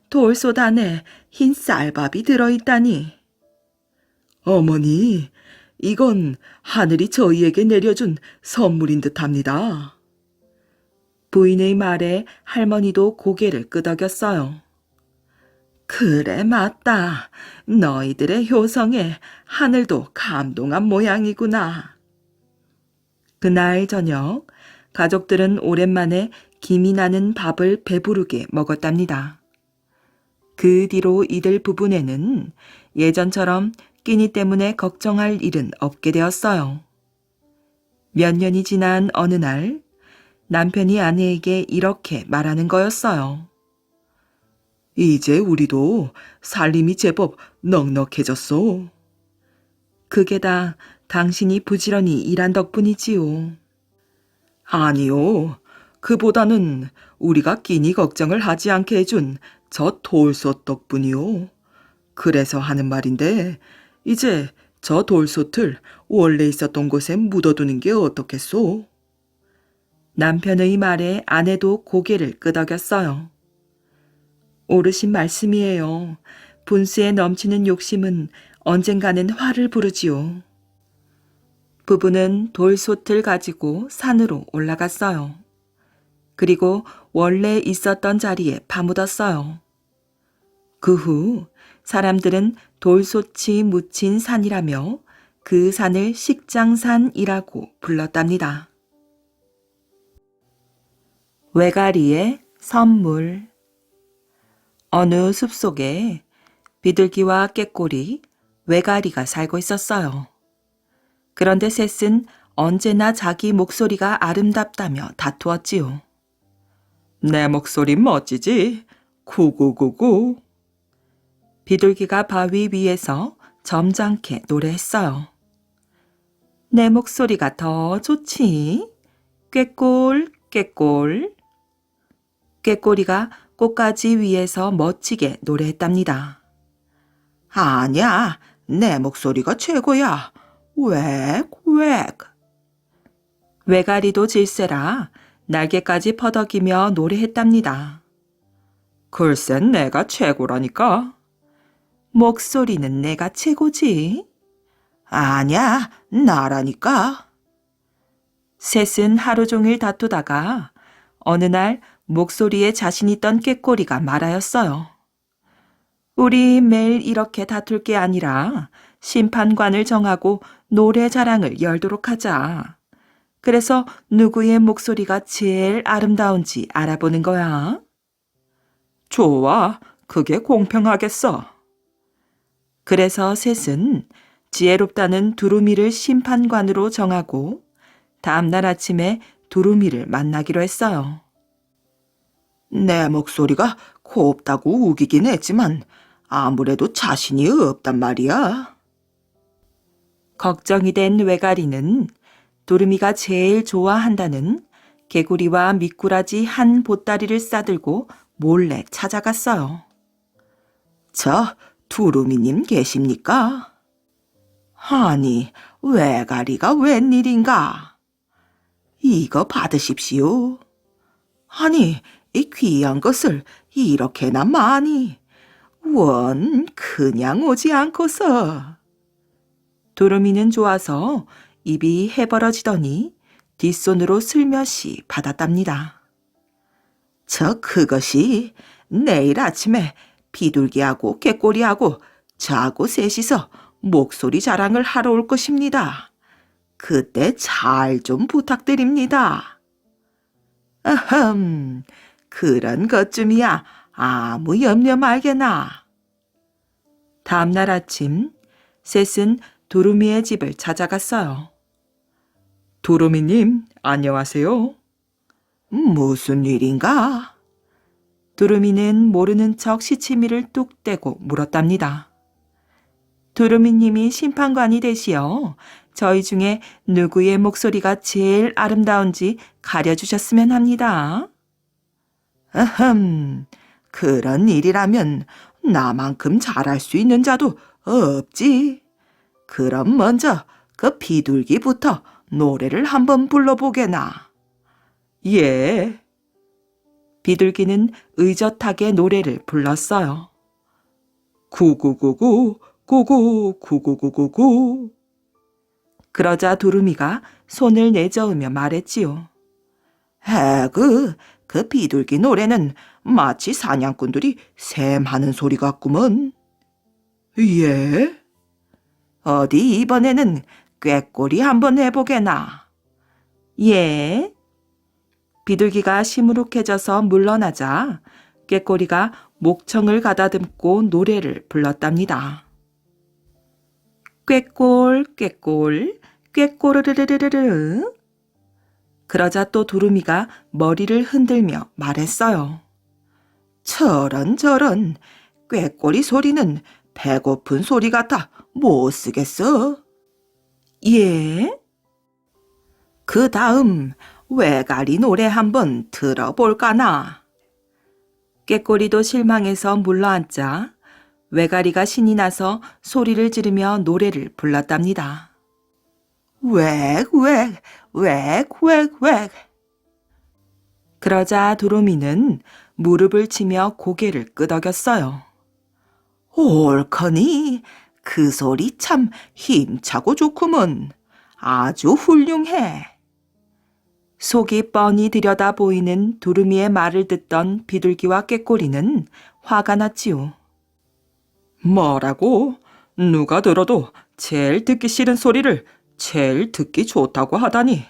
돌솥 안에 흰 쌀밥이 들어있다니. 어머니, 이건 하늘이 저희에게 내려준 선물인 듯합니다. 부인의 말에 할머니도 고개를 끄덕였어요. 그래, 맞다. 너희들의 효성에 하늘도 감동한 모양이구나. 그날 저녁, 가족들은 오랜만에 김이 나는 밥을 배부르게 먹었답니다. 그 뒤로 이들 부부네는 예전처럼 끼니 때문에 걱정할 일은 없게 되었어요. 몇 년이 지난 어느 날 남편이 아내에게 이렇게 말하는 거였어요. 이제 우리도 살림이 제법 넉넉해졌어. 그게 다 당신이 부지런히 일한 덕분이지요. 아니요. 그보다는 우리가 끼니 걱정을 하지 않게 해준 저 돌솥 덕분이요. 그래서 하는 말인데 이제 저 돌솥을 원래 있었던 곳에 묻어두는 게 어떻겠소? 남편의 말에 아내도 고개를 끄덕였어요. 옳으신 말씀이에요. 분수에 넘치는 욕심은 언젠가는 화를 부르지요. 부부는 돌솥을 가지고 산으로 올라갔어요. 그리고 원래 있었던 자리에 파묻었어요. 그 후 사람들은 돌솥이 묻힌 산이라며 그 산을 식장산이라고 불렀답니다. 외가리의 선물. 어느 숲속에 비둘기와 꾀꼬리, 외가리가 살고 있었어요. 그런데 셋은 언제나 자기 목소리가 아름답다며 다투었지요. 내 목소리 멋지지? 구구구구. 비둘기가 바위 위에서 점잖게 노래했어요. 내 목소리가 더 좋지? 꾀꼴, 꾀꼴. 꾀꼬리가 꽃가지 위에서 멋지게 노래했답니다. 아니야, 내 목소리가 최고야. 웩, 웩. 외가리도 질세라 날개까지 퍼덕이며 노래했답니다. 글쎄 내가 최고라니까. 목소리는 내가 최고지. 아니야, 나라니까. 셋은 하루 종일 다투다가 어느 날 목소리에 자신 있던 꾀꼬리가 말하였어요. 우리 매일 이렇게 다툴 게 아니라 심판관을 정하고 노래 자랑을 열도록 하자. 그래서 누구의 목소리가 제일 아름다운지 알아보는 거야. 좋아, 그게 공평하겠어. 그래서 셋은 지혜롭다는 두루미를 심판관으로 정하고 다음날 아침에 두루미를 만나기로 했어요. 내 목소리가 곱다고 우기긴 했지만 아무래도 자신이 없단 말이야. 걱정이 된 외가리는 두루미가 제일 좋아한다는 개구리와 미꾸라지 한 보따리를 싸들고 몰래 찾아갔어요. 저 두루미님 계십니까? 아니, 외가리가 웬일인가? 이거 받으십시오. 아니, 이 귀한 것을 이렇게나 많이. 원 그냥 오지 않고서. 두루미는 좋아서 입이 해벌어지더니 뒷손으로 슬며시 받았답니다. 저 그것이 내일 아침에 비둘기하고 꾀꼬리하고 저하고 셋이서 목소리 자랑을 하러 올 것입니다. 그때 잘 좀 부탁드립니다. 아흠, 그런 것쯤이야 아무 염려 말게나. 다음날 아침 셋은 두루미의 집을 찾아갔어요. 두루미님, 안녕하세요. 무슨 일인가? 두루미는 모르는 척 시치미를 뚝 떼고 물었답니다. 두루미님이 심판관이 되시어 저희 중에 누구의 목소리가 제일 아름다운지 가려주셨으면 합니다. 아흠, 그런 일이라면 나만큼 잘할 수 있는 자도 없지. 그럼 먼저 그 비둘기부터 노래를 한번 불러보게나. 예. 비둘기는 의젓하게 노래를 불렀어요. 구구구구 구구 구구구구구. 그러자 두루미가 손을 내저으며 말했지요. 그 비둘기 노래는 마치 사냥꾼들이 샘하는 소리 같구먼. 예? 어디 이번에는 꾀꼬리 한번 해보게나. 예? 비둘기가 시무룩해져서 물러나자 꾀꼬리가 목청을 가다듬고 노래를 불렀답니다. 꾀꼴 꾀꼴 꾀꼬르르르르르. 그러자 또 두루미가 머리를 흔들며 말했어요. 저런 꾀꼬리 소리는 배고픈 소리 같아 못 쓰겠어. 예? 그 다음 외가리 노래 한번 들어볼까나. 꾀꼬리도 실망해서 물러앉자 외가리가 신이 나서 소리를 지르며 노래를 불렀답니다. 웩, 웩, 웩, 웩, 웩. 그러자 두루미는 무릎을 치며 고개를 끄덕였어요. 옳거니, 그 소리 참 힘차고 좋구먼. 아주 훌륭해. 속이 뻔히 들여다 보이는 두루미의 말을 듣던 비둘기와 꾀꼬리는 화가 났지요. 뭐라고? 누가 들어도 제일 듣기 싫은 소리를 제일 듣기 좋다고 하다니.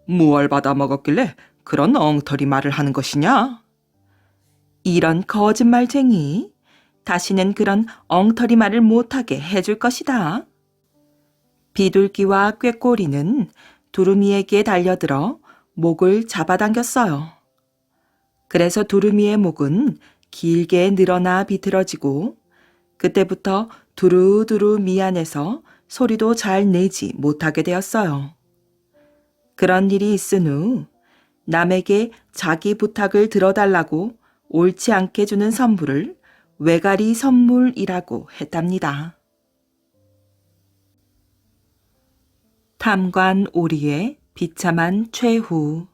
무얼 받아먹었길래 그런 엉터리 말을 하는 것이냐? 이런 거짓말쟁이. 다시는 그런 엉터리 말을 못하게 해줄 것이다. 비둘기와 꾀꼬리는 두루미에게 달려들어 목을 잡아당겼어요. 그래서 두루미의 목은 길게 늘어나 비틀어지고 그때부터 두루두루 미안해서 소리도 잘 내지 못하게 되었어요. 그런 일이 있은 후 남에게 자기 부탁을 들어달라고 옳지 않게 주는 선물을 외가리 선물이라고 했답니다. 탐관 오리의 비참한 최후.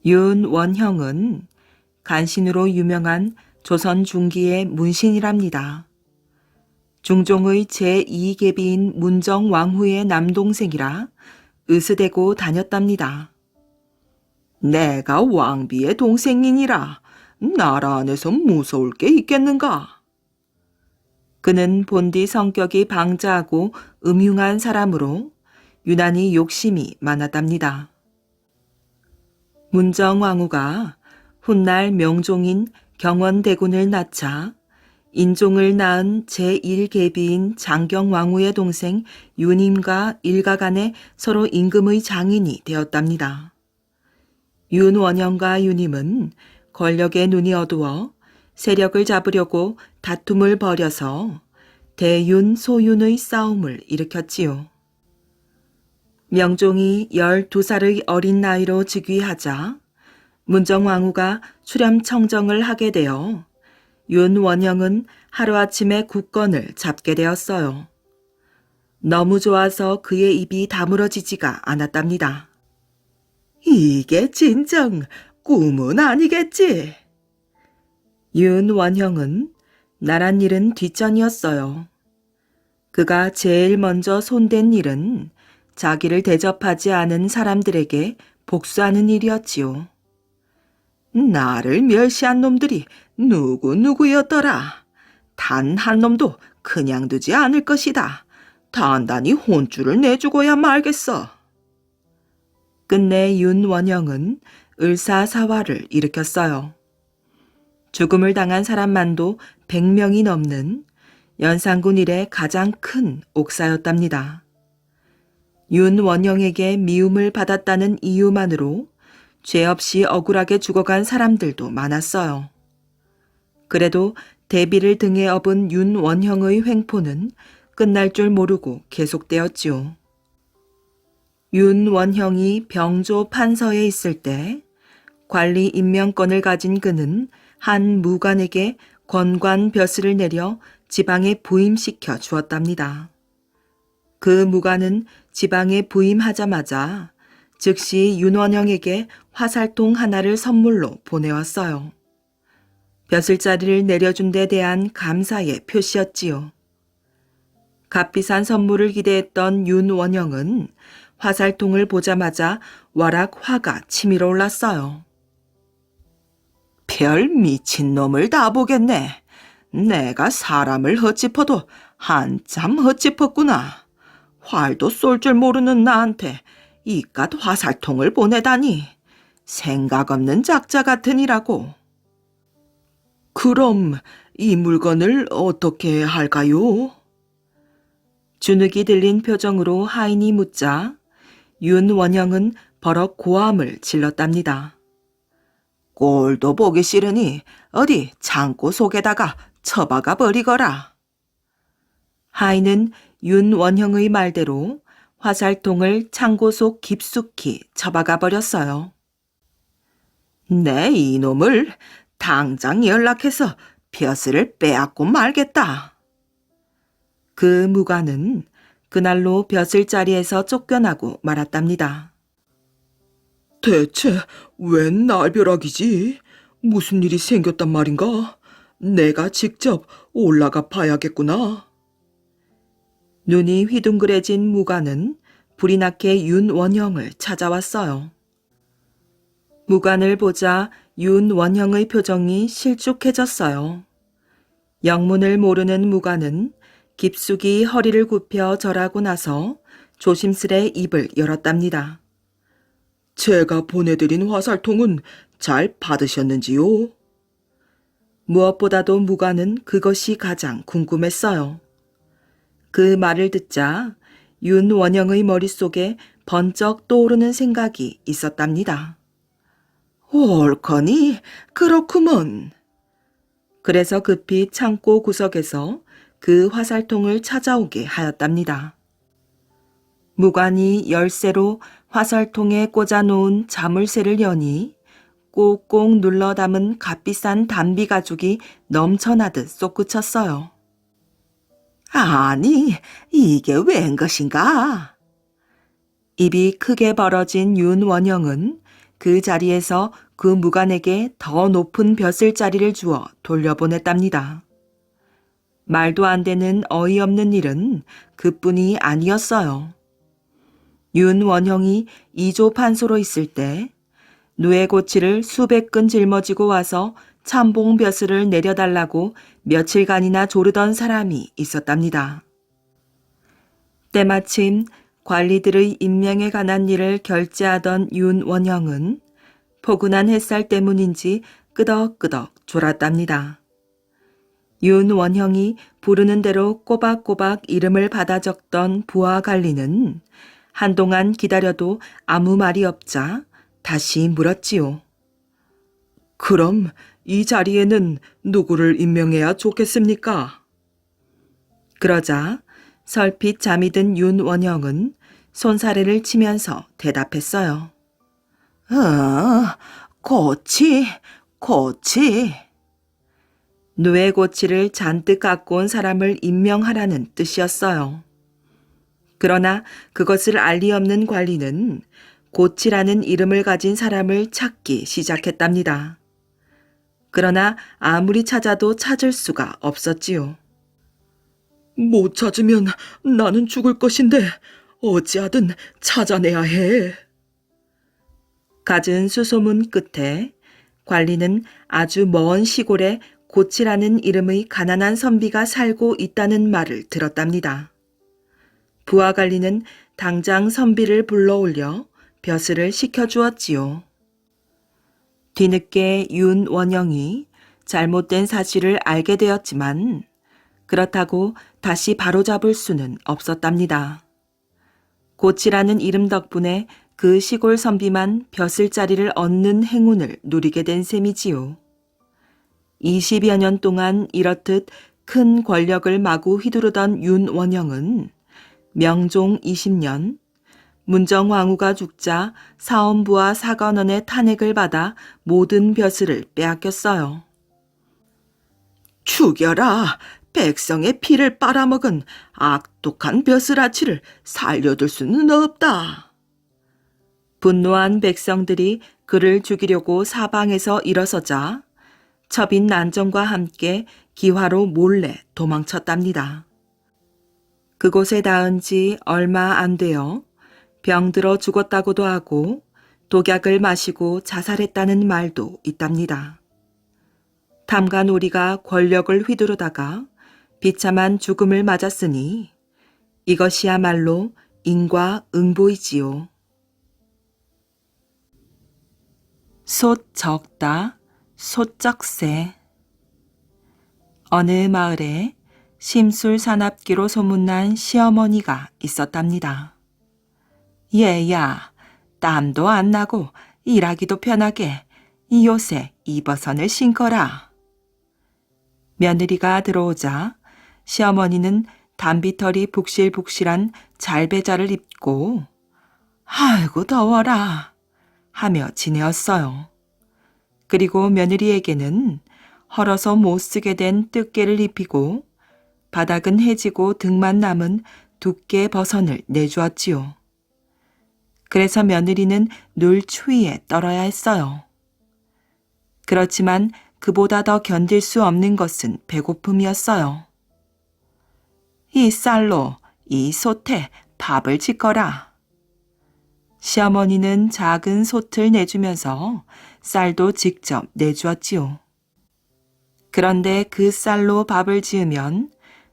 윤원형은 간신으로 유명한 조선 중기의 문신이랍니다. 중종의 제2계비인 문정왕후의 남동생이라 으스대고 다녔답니다. 내가 왕비의 동생이니라 나라 안에서 무서울 게 있겠는가? 그는 본디 성격이 방자하고 음흉한 사람으로 유난히 욕심이 많았답니다. 문정왕후가 훗날 명종인 경원대군을 낳자 인종을 낳은 제1계비인 장경왕후의 동생 윤임과 일가 간에 서로 임금의 장인이 되었답니다. 윤원영과 윤임은 권력에 눈이 어두워 세력을 잡으려고 다툼을 벌여서 대윤 소윤의 싸움을 일으켰지요. 명종이 12살의 어린 나이로 즉위하자 문정왕후가 수렴청정을 하게 되어 윤원영은 하루아침에 국건을 잡게 되었어요. 너무 좋아서 그의 입이 다물어지지가 않았답니다. 이게 진정 꿈은 아니겠지? 윤원형은 나란 일은 뒷전이었어요. 그가 제일 먼저 손댄 일은 자기를 대접하지 않은 사람들에게 복수하는 일이었지요. 나를 멸시한 놈들이 누구누구였더라. 단 한 놈도 그냥 두지 않을 것이다. 단단히 혼쭐을 내주고야 말겠어. 끝내 윤원영은 을사사화를 일으켰어요. 죽음을 당한 사람만도 100명이 넘는 연산군 이래 가장 큰 옥사였답니다. 윤원영에게 미움을 받았다는 이유만으로 죄 없이 억울하게 죽어간 사람들도 많았어요. 그래도 대비를 등에 업은 윤원형의 횡포는 끝날 줄 모르고 계속되었지요. 윤원형이 병조 판서에 있을 때 관리 임명권을 가진 그는 한 무관에게 권관 벼슬을 내려 지방에 부임시켜 주었답니다. 그 무관은 지방에 부임하자마자 즉시 윤원형에게 화살통 하나를 선물로 보내왔어요. 벼슬자리를 내려준 데 대한 감사의 표시였지요. 값비싼 선물을 기대했던 윤원형은 화살통을 보자마자 와락 화가 치밀어 올랐어요. 별 미친놈을 다 보겠네. 내가 사람을 헛짚어도 한참 헛짚었구나. 활도 쏠 줄 모르는 나한테 이깟 화살통을 보내다니. 생각 없는 작자 같으니라고. 그럼 이 물건을 어떻게 할까요? 주눅이 들린 표정으로 하인이 묻자 윤원영은 버럭 고함을 질렀답니다. 꼴도 보기 싫으니 어디 창고 속에다가 처박아 버리거라. 하인은 윤원형의 말대로 화살통을 창고 속 깊숙이 처박아 버렸어요. 내 이놈을 당장 연락해서 벼슬을 빼앗고 말겠다. 그 무관은 그날로 벼슬자리에서 쫓겨나고 말았답니다. 대체 웬 날벼락이지? 무슨 일이 생겼단 말인가? 내가 직접 올라가 봐야겠구나. 눈이 휘둥그레진 무관은 불이 나게 윤원형을 찾아왔어요. 무관을 보자 윤원형의 표정이 실쭉해졌어요. 영문을 모르는 무관은 깊숙이 허리를 굽혀 절하고 나서 조심스레 입을 열었답니다. 제가 보내드린 화살통은 잘 받으셨는지요? 무엇보다도 무관은 그것이 가장 궁금했어요. 그 말을 듣자 윤원영의 머릿속에 번쩍 떠오르는 생각이 있었답니다. 옳거니 그렇구먼. 그래서 급히 창고 구석에서 그 화살통을 찾아오게 하였답니다. 무관이 열쇠로 화살통에 꽂아놓은 자물쇠를 여니 꽁꽁 눌러 담은 값비싼 담비 가죽이 넘쳐나듯 솟구쳤어요. 아니, 이게 웬 것인가? 입이 크게 벌어진 윤원영은 그 자리에서 그 무관에게 더 높은 벼슬자리를 주어 돌려보냈답니다. 말도 안 되는 어이없는 일은 그뿐이 아니었어요. 윤원형이 이조 판소로 있을 때 누에고치를 수백 근 짊어지고 와서 참봉 벼슬을 내려달라고 며칠간이나 조르던 사람이 있었답니다. 때마침 관리들의 임명에 관한 일을 결제하던 윤원형은 포근한 햇살 때문인지 끄덕끄덕 졸았답니다. 윤원형이 부르는 대로 꼬박꼬박 이름을 받아 적던 부하 관리는 한동안 기다려도 아무 말이 없자 다시 물었지요. 그럼 이 자리에는 누구를 임명해야 좋겠습니까? 그러자 설핏 잠이 든 윤원영은 손사래를 치면서 대답했어요. 고치. 누에고치를 잔뜩 갖고 온 사람을 임명하라는 뜻이었어요. 그러나 그것을 알 리 없는 관리는 고치라는 이름을 가진 사람을 찾기 시작했답니다. 그러나 아무리 찾아도 찾을 수가 없었지요. 못 찾으면 나는 죽을 것인데 어찌하든 찾아내야 해. 갖은 수소문 끝에 관리는 아주 먼 시골에 고치라는 이름의 가난한 선비가 살고 있다는 말을 들었답니다. 부하 관리는 당장 선비를 불러올려 벼슬을 시켜주었지요. 뒤늦게 윤원영이 잘못된 사실을 알게 되었지만 그렇다고 다시 바로잡을 수는 없었답니다. 고치라는 이름 덕분에 그 시골 선비만 벼슬자리를 얻는 행운을 누리게 된 셈이지요. 20여 년 동안 이렇듯 큰 권력을 마구 휘두르던 윤원영은 명종 20년 문정왕후가 죽자 사헌부와 사관원의 탄핵을 받아 모든 벼슬을 빼앗겼어요. 죽여라! 백성의 피를 빨아먹은 악독한 벼슬아치를 살려둘 수는 없다. 분노한 백성들이 그를 죽이려고 사방에서 일어서자 첩인 난정과 함께 기화로 몰래 도망쳤답니다. 그곳에 닿은 지 얼마 안 되어 병들어 죽었다고도 하고 독약을 마시고 자살했다는 말도 있답니다. 탐관오리가 권력을 휘두르다가 비참한 죽음을 맞았으니 이것이야말로 인과응보이지요. 솥 적다, 솥적새. 어느 마을에 심술사납기로 소문난 시어머니가 있었답니다. 얘야, 땀도 안 나고 일하기도 편하게 요새 이버선을 신거라. 며느리가 들어오자 시어머니는 단비털이 북실북실한 잘배자를 입고 아이고 더워라 하며 지내었어요. 그리고 며느리에게는 헐어서 못 쓰게 된 뜻개를 입히고 바닥은 해지고 등만 남은 두께 버선을 내주었지요. 그래서 며느리는 늘 추위에 떨어야 했어요. 그렇지만 그보다 더 견딜 수 없는 것은 배고픔이었어요. 이 쌀로 이 솥에 밥을 짓거라. 시어머니는 작은 솥을 내주면서 쌀도 직접 내주었지요. 그런데 그 쌀로 밥을 지으면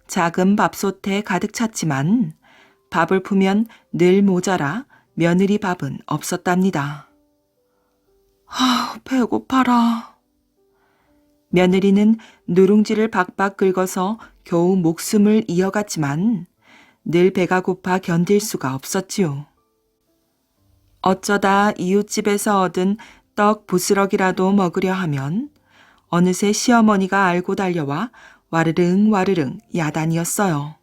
작은 밥솥에 가득 찼지만 밥을 푸면 늘 모자라 며느리 밥은 없었답니다. 배고파라. 며느리는 누룽지를 박박 긁어서 겨우 목숨을 이어갔지만 늘 배가 고파 견딜 수가 없었지요. 어쩌다 이웃집에서 얻은 떡 부스럭이라도 먹으려 하면 어느새 시어머니가 알고 달려와 와르릉 와르릉 야단이었어요.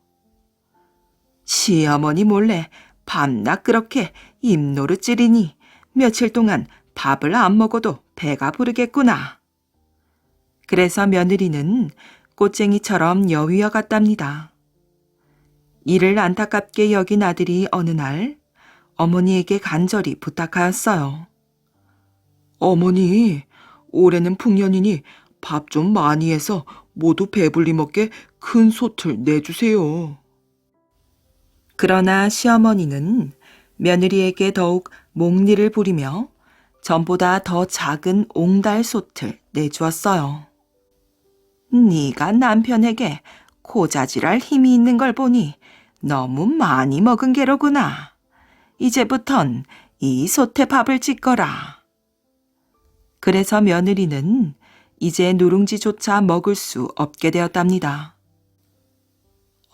시어머니 몰래 밤낮 그렇게 입노릇 찌르니 며칠 동안 밥을 안 먹어도 배가 부르겠구나. 그래서 며느리는 꽃쟁이처럼 여위어 갔답니다. 이를 안타깝게 여긴 아들이 어느 날 어머니에게 간절히 부탁하였어요. 어머니, 올해는 풍년이니 밥 좀 많이 해서 모두 배불리 먹게 큰 솥을 내주세요. 그러나 시어머니는 며느리에게 더욱 목리를 부리며 전보다 더 작은 옹달솥을 내주었어요. 네가 남편에게 고자질할 힘이 있는 걸 보니 너무 많이 먹은 게로구나. 이제부턴 이 솥에 밥을 짓거라. 그래서 며느리는 이제 누룽지조차 먹을 수 없게 되었답니다.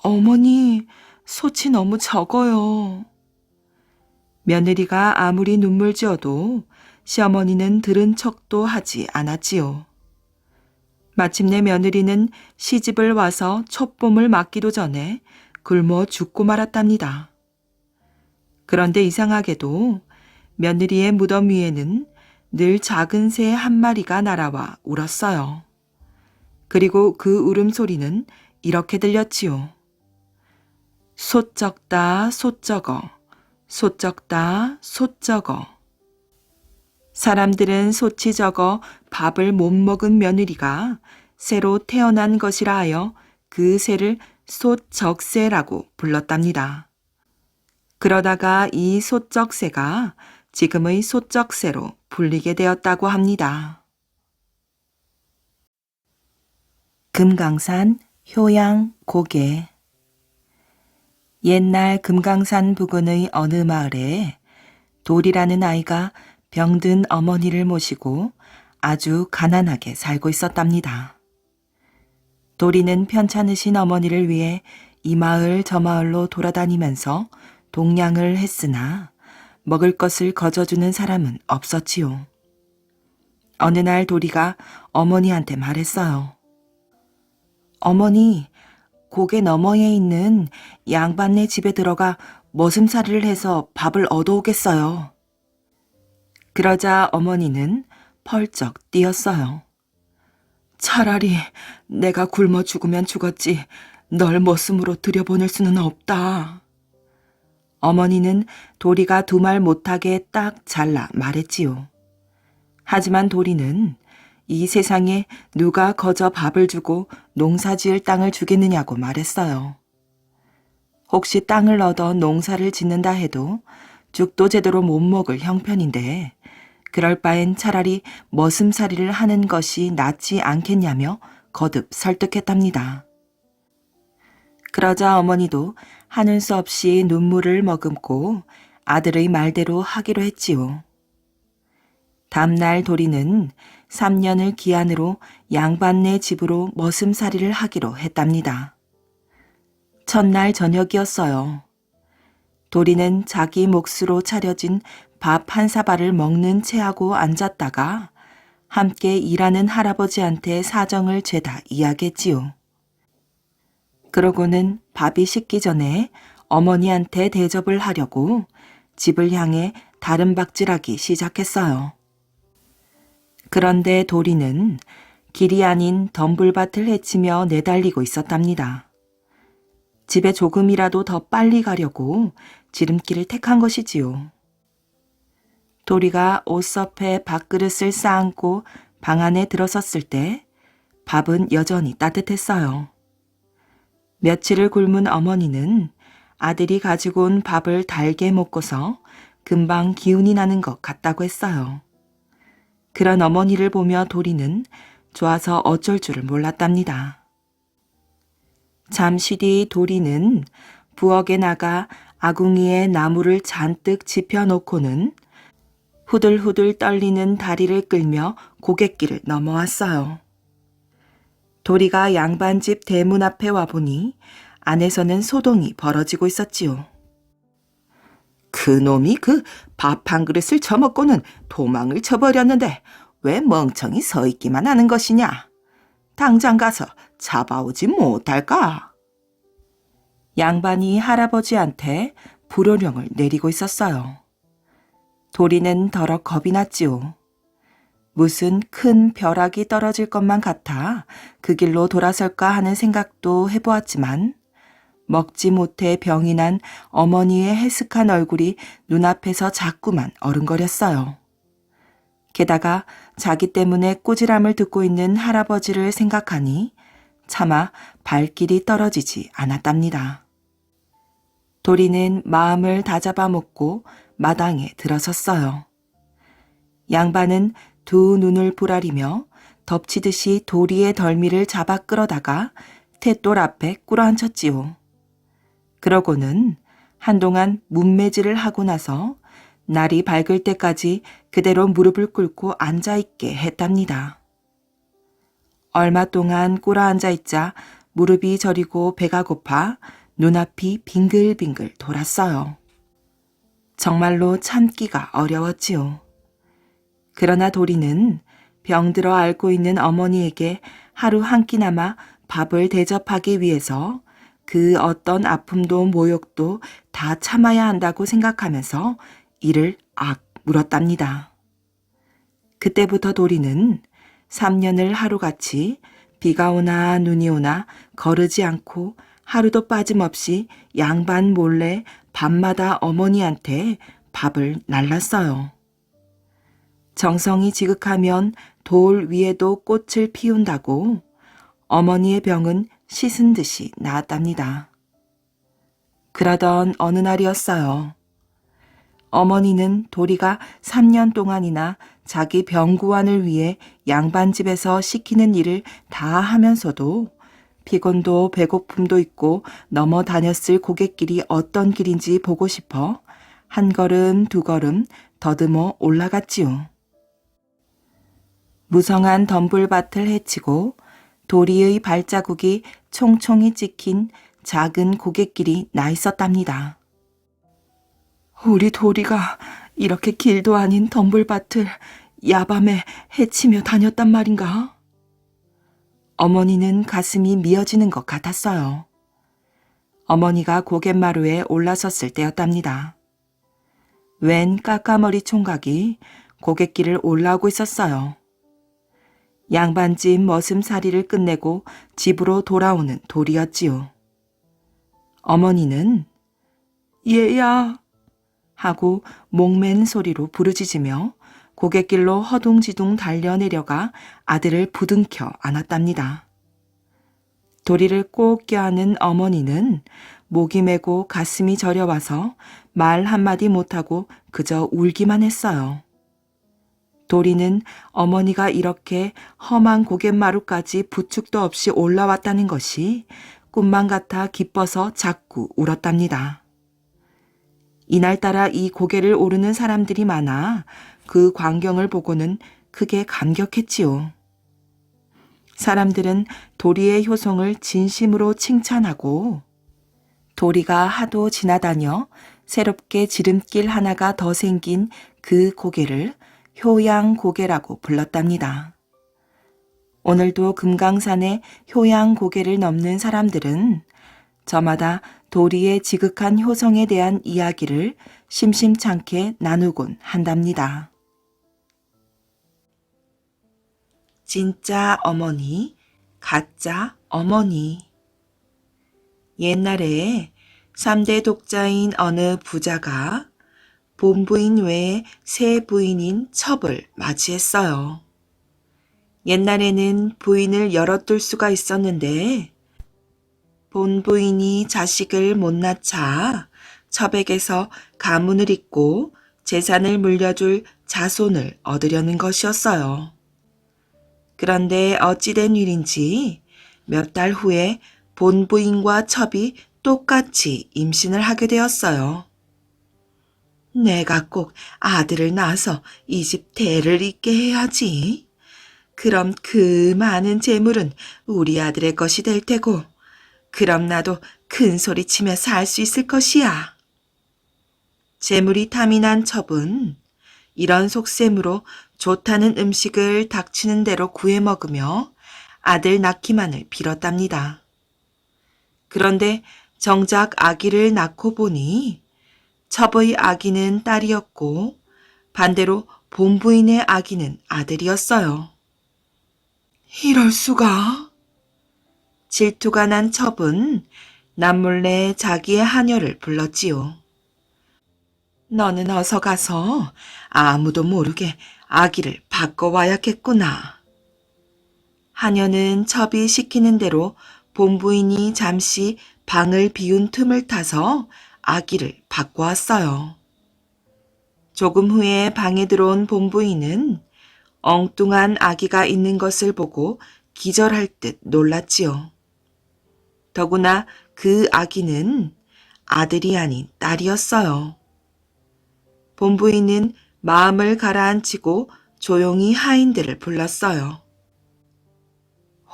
어머니, 솥이 너무 적어요. 며느리가 아무리 눈물 지어도 시어머니는 들은 척도 하지 않았지요. 마침내 며느리는 시집을 와서 촛봄을 맞기도 전에 굶어 죽고 말았답니다. 그런데 이상하게도 며느리의 무덤 위에는 늘 작은 새 한 마리가 날아와 울었어요. 그리고 그 울음소리는 이렇게 들렸지요. 솥 적다 솥 적어, 솥 적다 솥 적어. 사람들은 솥이 적어 밥을 못 먹은 며느리가 새로 태어난 것이라 하여 그 새를 솥적새라고 불렀답니다. 그러다가 이 솥적새가 지금의 솥적새로 불리게 되었다고 합니다. 금강산 효양 고개. 옛날 금강산 부근의 어느 마을에 돌이라는 아이가 병든 어머니를 모시고 아주 가난하게 살고 있었답니다. 돌이는 편찮으신 어머니를 위해 이 마을 저 마을로 돌아다니면서 동냥을 했으나 먹을 것을 거저주는 사람은 없었지요. 어느 날 돌이가 어머니한테 말했어요. 어머니, 고개 너머에 있는 양반네 집에 들어가 머슴살이를 해서 밥을 얻어오겠어요. 그러자 어머니는 펄쩍 뛰었어요. 차라리 내가 굶어 죽으면 죽었지 널 머슴으로 들여보낼 수는 없다. 어머니는 도리가 두 말 못하게 딱 잘라 말했지요. 하지만 도리는 이 세상에 누가 거저 밥을 주고 농사지을 땅을 주겠느냐고 말했어요. 혹시 땅을 얻어 농사를 짓는다 해도 죽도 제대로 못 먹을 형편인데 그럴 바엔 차라리 머슴살이를 하는 것이 낫지 않겠냐며 거듭 설득했답니다. 그러자 어머니도 하는 수 없이 눈물을 머금고 아들의 말대로 하기로 했지요. 다음날 도리는 3년을 기한으로 양반네 집으로 머슴살이를 하기로 했답니다. 첫날 저녁이었어요. 도리는 자기 몫으로 차려진 밥 한 사발을 먹는 체하고 앉았다가 함께 일하는 할아버지한테 사정을 죄다 이야기했지요. 그러고는 밥이 식기 전에 어머니한테 대접을 하려고 집을 향해 다른 박질하기 시작했어요. 그런데 도리는 길이 아닌 덤불밭을 헤치며 내달리고 있었답니다. 집에 조금이라도 더 빨리 가려고 지름길을 택한 것이지요. 도리가 옷섭에 밥그릇을 쌓고 방 안에 들어섰을 때 밥은 여전히 따뜻했어요. 며칠을 굶은 어머니는 아들이 가지고 온 밥을 달게 먹고서 금방 기운이 나는 것 같다고 했어요. 그런 어머니를 보며 도리는 좋아서 어쩔 줄을 몰랐답니다. 잠시 뒤 도리는 부엌에 나가 아궁이에 나무를 잔뜩 지펴놓고는 후들후들 떨리는 다리를 끌며 고갯길을 넘어왔어요. 도리가 양반집 대문 앞에 와보니 안에서는 소동이 벌어지고 있었지요. 그놈이 그 밥 한 그릇을 처먹고는 도망을 쳐버렸는데 왜 멍청이 서 있기만 하는 것이냐? 당장 가서 잡아오지 못할까? 양반이 할아버지한테 불호령을 내리고 있었어요. 도리는 더러 겁이 났지요. 무슨 큰 벼락이 떨어질 것만 같아 그 길로 돌아설까 하는 생각도 해보았지만 먹지 못해 병이 난 어머니의 해슥한 얼굴이 눈앞에서 자꾸만 어른거렸어요. 게다가 자기 때문에 꾸지람을 듣고 있는 할아버지를 생각하니 차마 발길이 떨어지지 않았답니다. 도리는 마음을 다잡아 먹고 마당에 들어섰어요. 양반은 두 눈을 부라리며 덮치듯이 도리의 덜미를 잡아 끌어다가 탯돌 앞에 꿇어앉혔지요. 그러고는 한동안 문매질을 하고 나서 날이 밝을 때까지 그대로 무릎을 꿇고 앉아있게 했답니다. 얼마 동안 꿇어앉아 있자 무릎이 저리고 배가 고파 눈앞이 빙글빙글 돌았어요. 정말로 참기가 어려웠지요. 그러나 도리는 병들어 앓고 있는 어머니에게 하루 한 끼나마 밥을 대접하기 위해서 그 어떤 아픔도 모욕도 다 참아야 한다고 생각하면서 이를 악 물었답니다. 그때부터 도리는 3년을 하루같이 비가 오나 눈이 오나 거르지 않고 하루도 빠짐없이 양반 몰래 밤마다 어머니한테 밥을 날랐어요. 정성이 지극하면 돌 위에도 꽃을 피운다고 어머니의 병은 씻은 듯이 나았답니다. 그러던 어느 날이었어요. 어머니는 도리가 3년 동안이나 자기 병구안을 위해 양반집에서 시키는 일을 다 하면서도 피곤도 배고픔도 있고 넘어 다녔을 고갯길이 어떤 길인지 보고 싶어 한 걸음 두 걸음 더듬어 올라갔지요. 무성한 덤불밭을 헤치고 도리의 발자국이 총총히 찍힌 작은 고갯길이 나 있었답니다. 우리 도리가 이렇게 길도 아닌 덤불밭을 야밤에 헤치며 다녔단 말인가? 어머니는 가슴이 미어지는 것 같았어요. 어머니가 고갯마루에 올라섰을 때였답니다. 웬 까까머리 총각이 고갯길을 올라오고 있었어요. 양반집 머슴살이를 끝내고 집으로 돌아오는 도리였지요. 어머니는 얘야 하고 목맨 소리로 부르짖으며 고갯길로 허둥지둥 달려내려가 아들을 부둥켜 안았답니다. 도리를 꼭 껴안은 어머니는 목이 메고 가슴이 저려와서 말 한마디 못하고 그저 울기만 했어요. 도리는 어머니가 이렇게 험한 고갯마루까지 부축도 없이 올라왔다는 것이 꿈만 같아 기뻐서 자꾸 울었답니다. 이날따라 이 고개를 오르는 사람들이 많아 그 광경을 보고는 크게 감격했지요. 사람들은 도리의 효성을 진심으로 칭찬하고 도리가 하도 지나다녀 새롭게 지름길 하나가 더 생긴 그 고개를 효양고개라고 불렀답니다. 오늘도 금강산의 효양고개를 넘는 사람들은 저마다 도리의 지극한 효성에 대한 이야기를 심심찮게 나누곤 한답니다. 진짜 어머니, 가짜 어머니. 옛날에 3대 독자인 어느 부자가 본부인 외에 새 부인인 첩을 맞이했어요. 옛날에는 부인을 열어둘 수가 있었는데 본부인이 자식을 못 낳자 첩에게서 가문을 잇고 재산을 물려줄 자손을 얻으려는 것이었어요. 그런데 어찌된 일인지 몇 달 후에 본부인과 첩이 똑같이 임신을 하게 되었어요. 내가 꼭 아들을 낳아서 이 집 대를 잇게 해야지. 그럼 그 많은 재물은 우리 아들의 것이 될 테고, 그럼 나도 큰 소리 치며 살 수 있을 것이야. 재물이 탐이 난 첩은 이런 속셈으로 좋다는 음식을 닥치는 대로 구해 먹으며 아들 낳기만을 빌었답니다. 그런데 정작 아기를 낳고 보니 첩의 아기는 딸이었고 반대로 본부인의 아기는 아들이었어요. 이럴 수가. 질투가 난 첩은 남몰래 자기의 하녀를 불렀지요. 너는 어서 가서 아무도 모르게 아기를 바꿔와야겠구나. 하녀는 첩이 시키는 대로 본부인이 잠시 방을 비운 틈을 타서 아기를 바꿔왔어요. 조금 후에 방에 들어온 본부인은 엉뚱한 아기가 있는 것을 보고 기절할 듯 놀랐지요. 더구나 그 아기는 아들이 아닌 딸이었어요. 본부인은 마음을 가라앉히고 조용히 하인들을 불렀어요.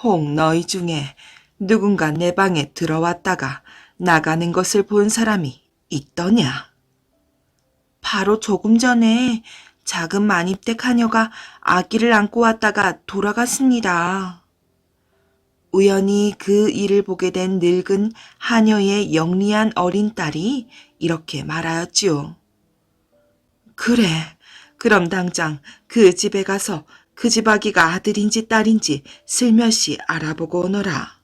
혹 너희 중에 누군가 내 방에 들어왔다가 나가는 것을 본 사람이 있더냐? 바로 조금 전에 작은 만입댁 하녀가 아기를 안고 왔다가 돌아갔습니다. 우연히 그 일을 보게 된 늙은 하녀의 영리한 어린 딸이 이렇게 말하였지요. 그래, 그럼 당장 그 집에 가서 그 집 아기가 아들인지 딸인지 슬며시 알아보고 오너라.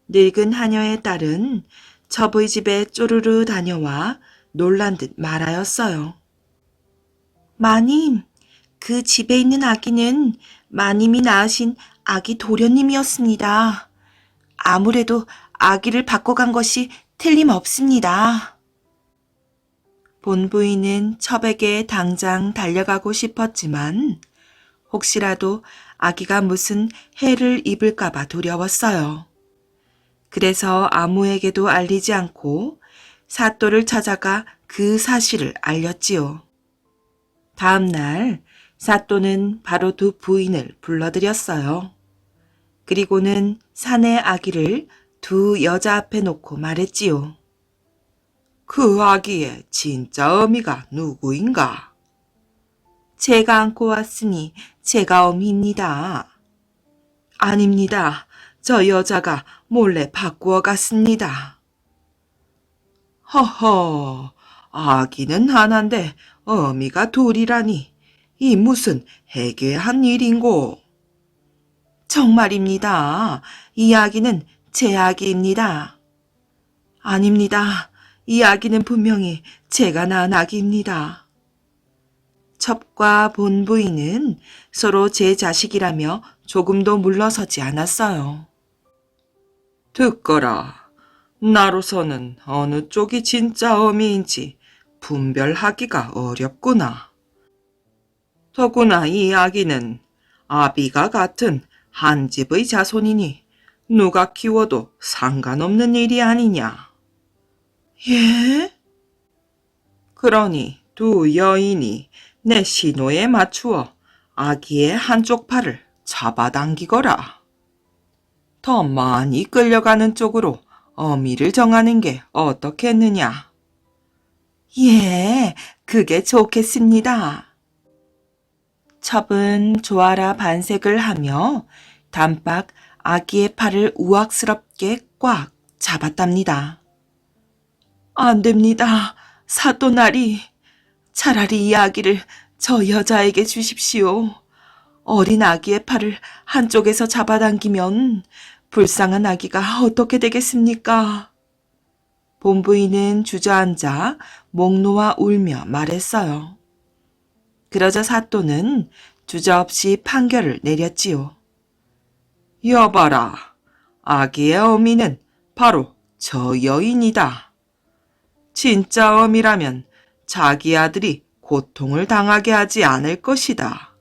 늙은 하녀의 딸은 첩의 집에 쪼르르 다녀와 놀란 듯 말하였어요. 마님, 그 집에 있는 아기는 마님이 낳으신 아기 도련님이었습니다. 아무래도 아기를 바꿔간 것이 틀림없습니다. 본부인은 첩에게 당장 달려가고 싶었지만 혹시라도 아기가 무슨 해를 입을까봐 두려웠어요. 그래서 아무에게도 알리지 않고 사또를 찾아가 그 사실을 알렸지요. 다음 날 사또는 바로 두 부인을 불러들였어요. 그리고는 사내 아기를 두 여자 앞에 놓고 말했지요. 그 아기의 진짜 어미가 누구인가? 제가 안고 왔으니 제가 어미입니다. 아닙니다. 저 여자가 몰래 바꾸어 갔습니다. 허허, 아기는 하나인데 어미가 둘이라니 이 무슨 해괴한 일인고. 정말입니다. 이 아기는 제 아기입니다. 아닙니다. 이 아기는 분명히 제가 낳은 아기입니다. 첩과 본부인은 서로 제 자식이라며 조금도 물러서지 않았어요. 듣거라. 나로서는 어느 쪽이 진짜 어미인지 분별하기가 어렵구나. 더구나 이 아기는 아비가 같은 한 집의 자손이니 누가 키워도 상관없는 일이 아니냐. 예? 그러니 두 여인이 내 신호에 맞추어 아기의 한쪽 팔을 잡아당기거라. 더 많이 끌려가는 쪽으로 어미를 정하는 게 어떻겠느냐. 예, 그게 좋겠습니다. 첩은 조아라 반색을 하며 단박 아기의 팔을 우악스럽게 꽉 잡았답니다. 안 됩니다. 사또나리. 차라리 이 아기를 저 여자에게 주십시오. 어린 아기의 팔을 한쪽에서 잡아당기면 불쌍한 아기가 어떻게 되겠습니까? 본부인은 주저앉아 목 놓아 울며 말했어요. 그러자 사또는 주저없이 판결을 내렸지요. 여봐라, 아기의 어미는 바로 저 여인이다. 진짜 어미라면 자기 아들이 고통을 당하게 하지 않을 것이다.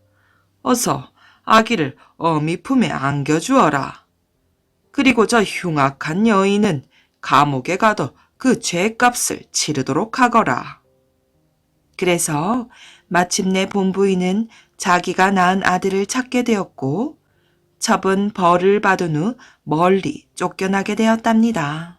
어서 아기를 어미 품에 안겨주어라. 그리고 저 흉악한 여인은 감옥에 가둬 그 죄값을 치르도록 하거라. 그래서 마침내 본부인은 자기가 낳은 아들을 찾게 되었고 첩은 벌을 받은 후 멀리 쫓겨나게 되었답니다.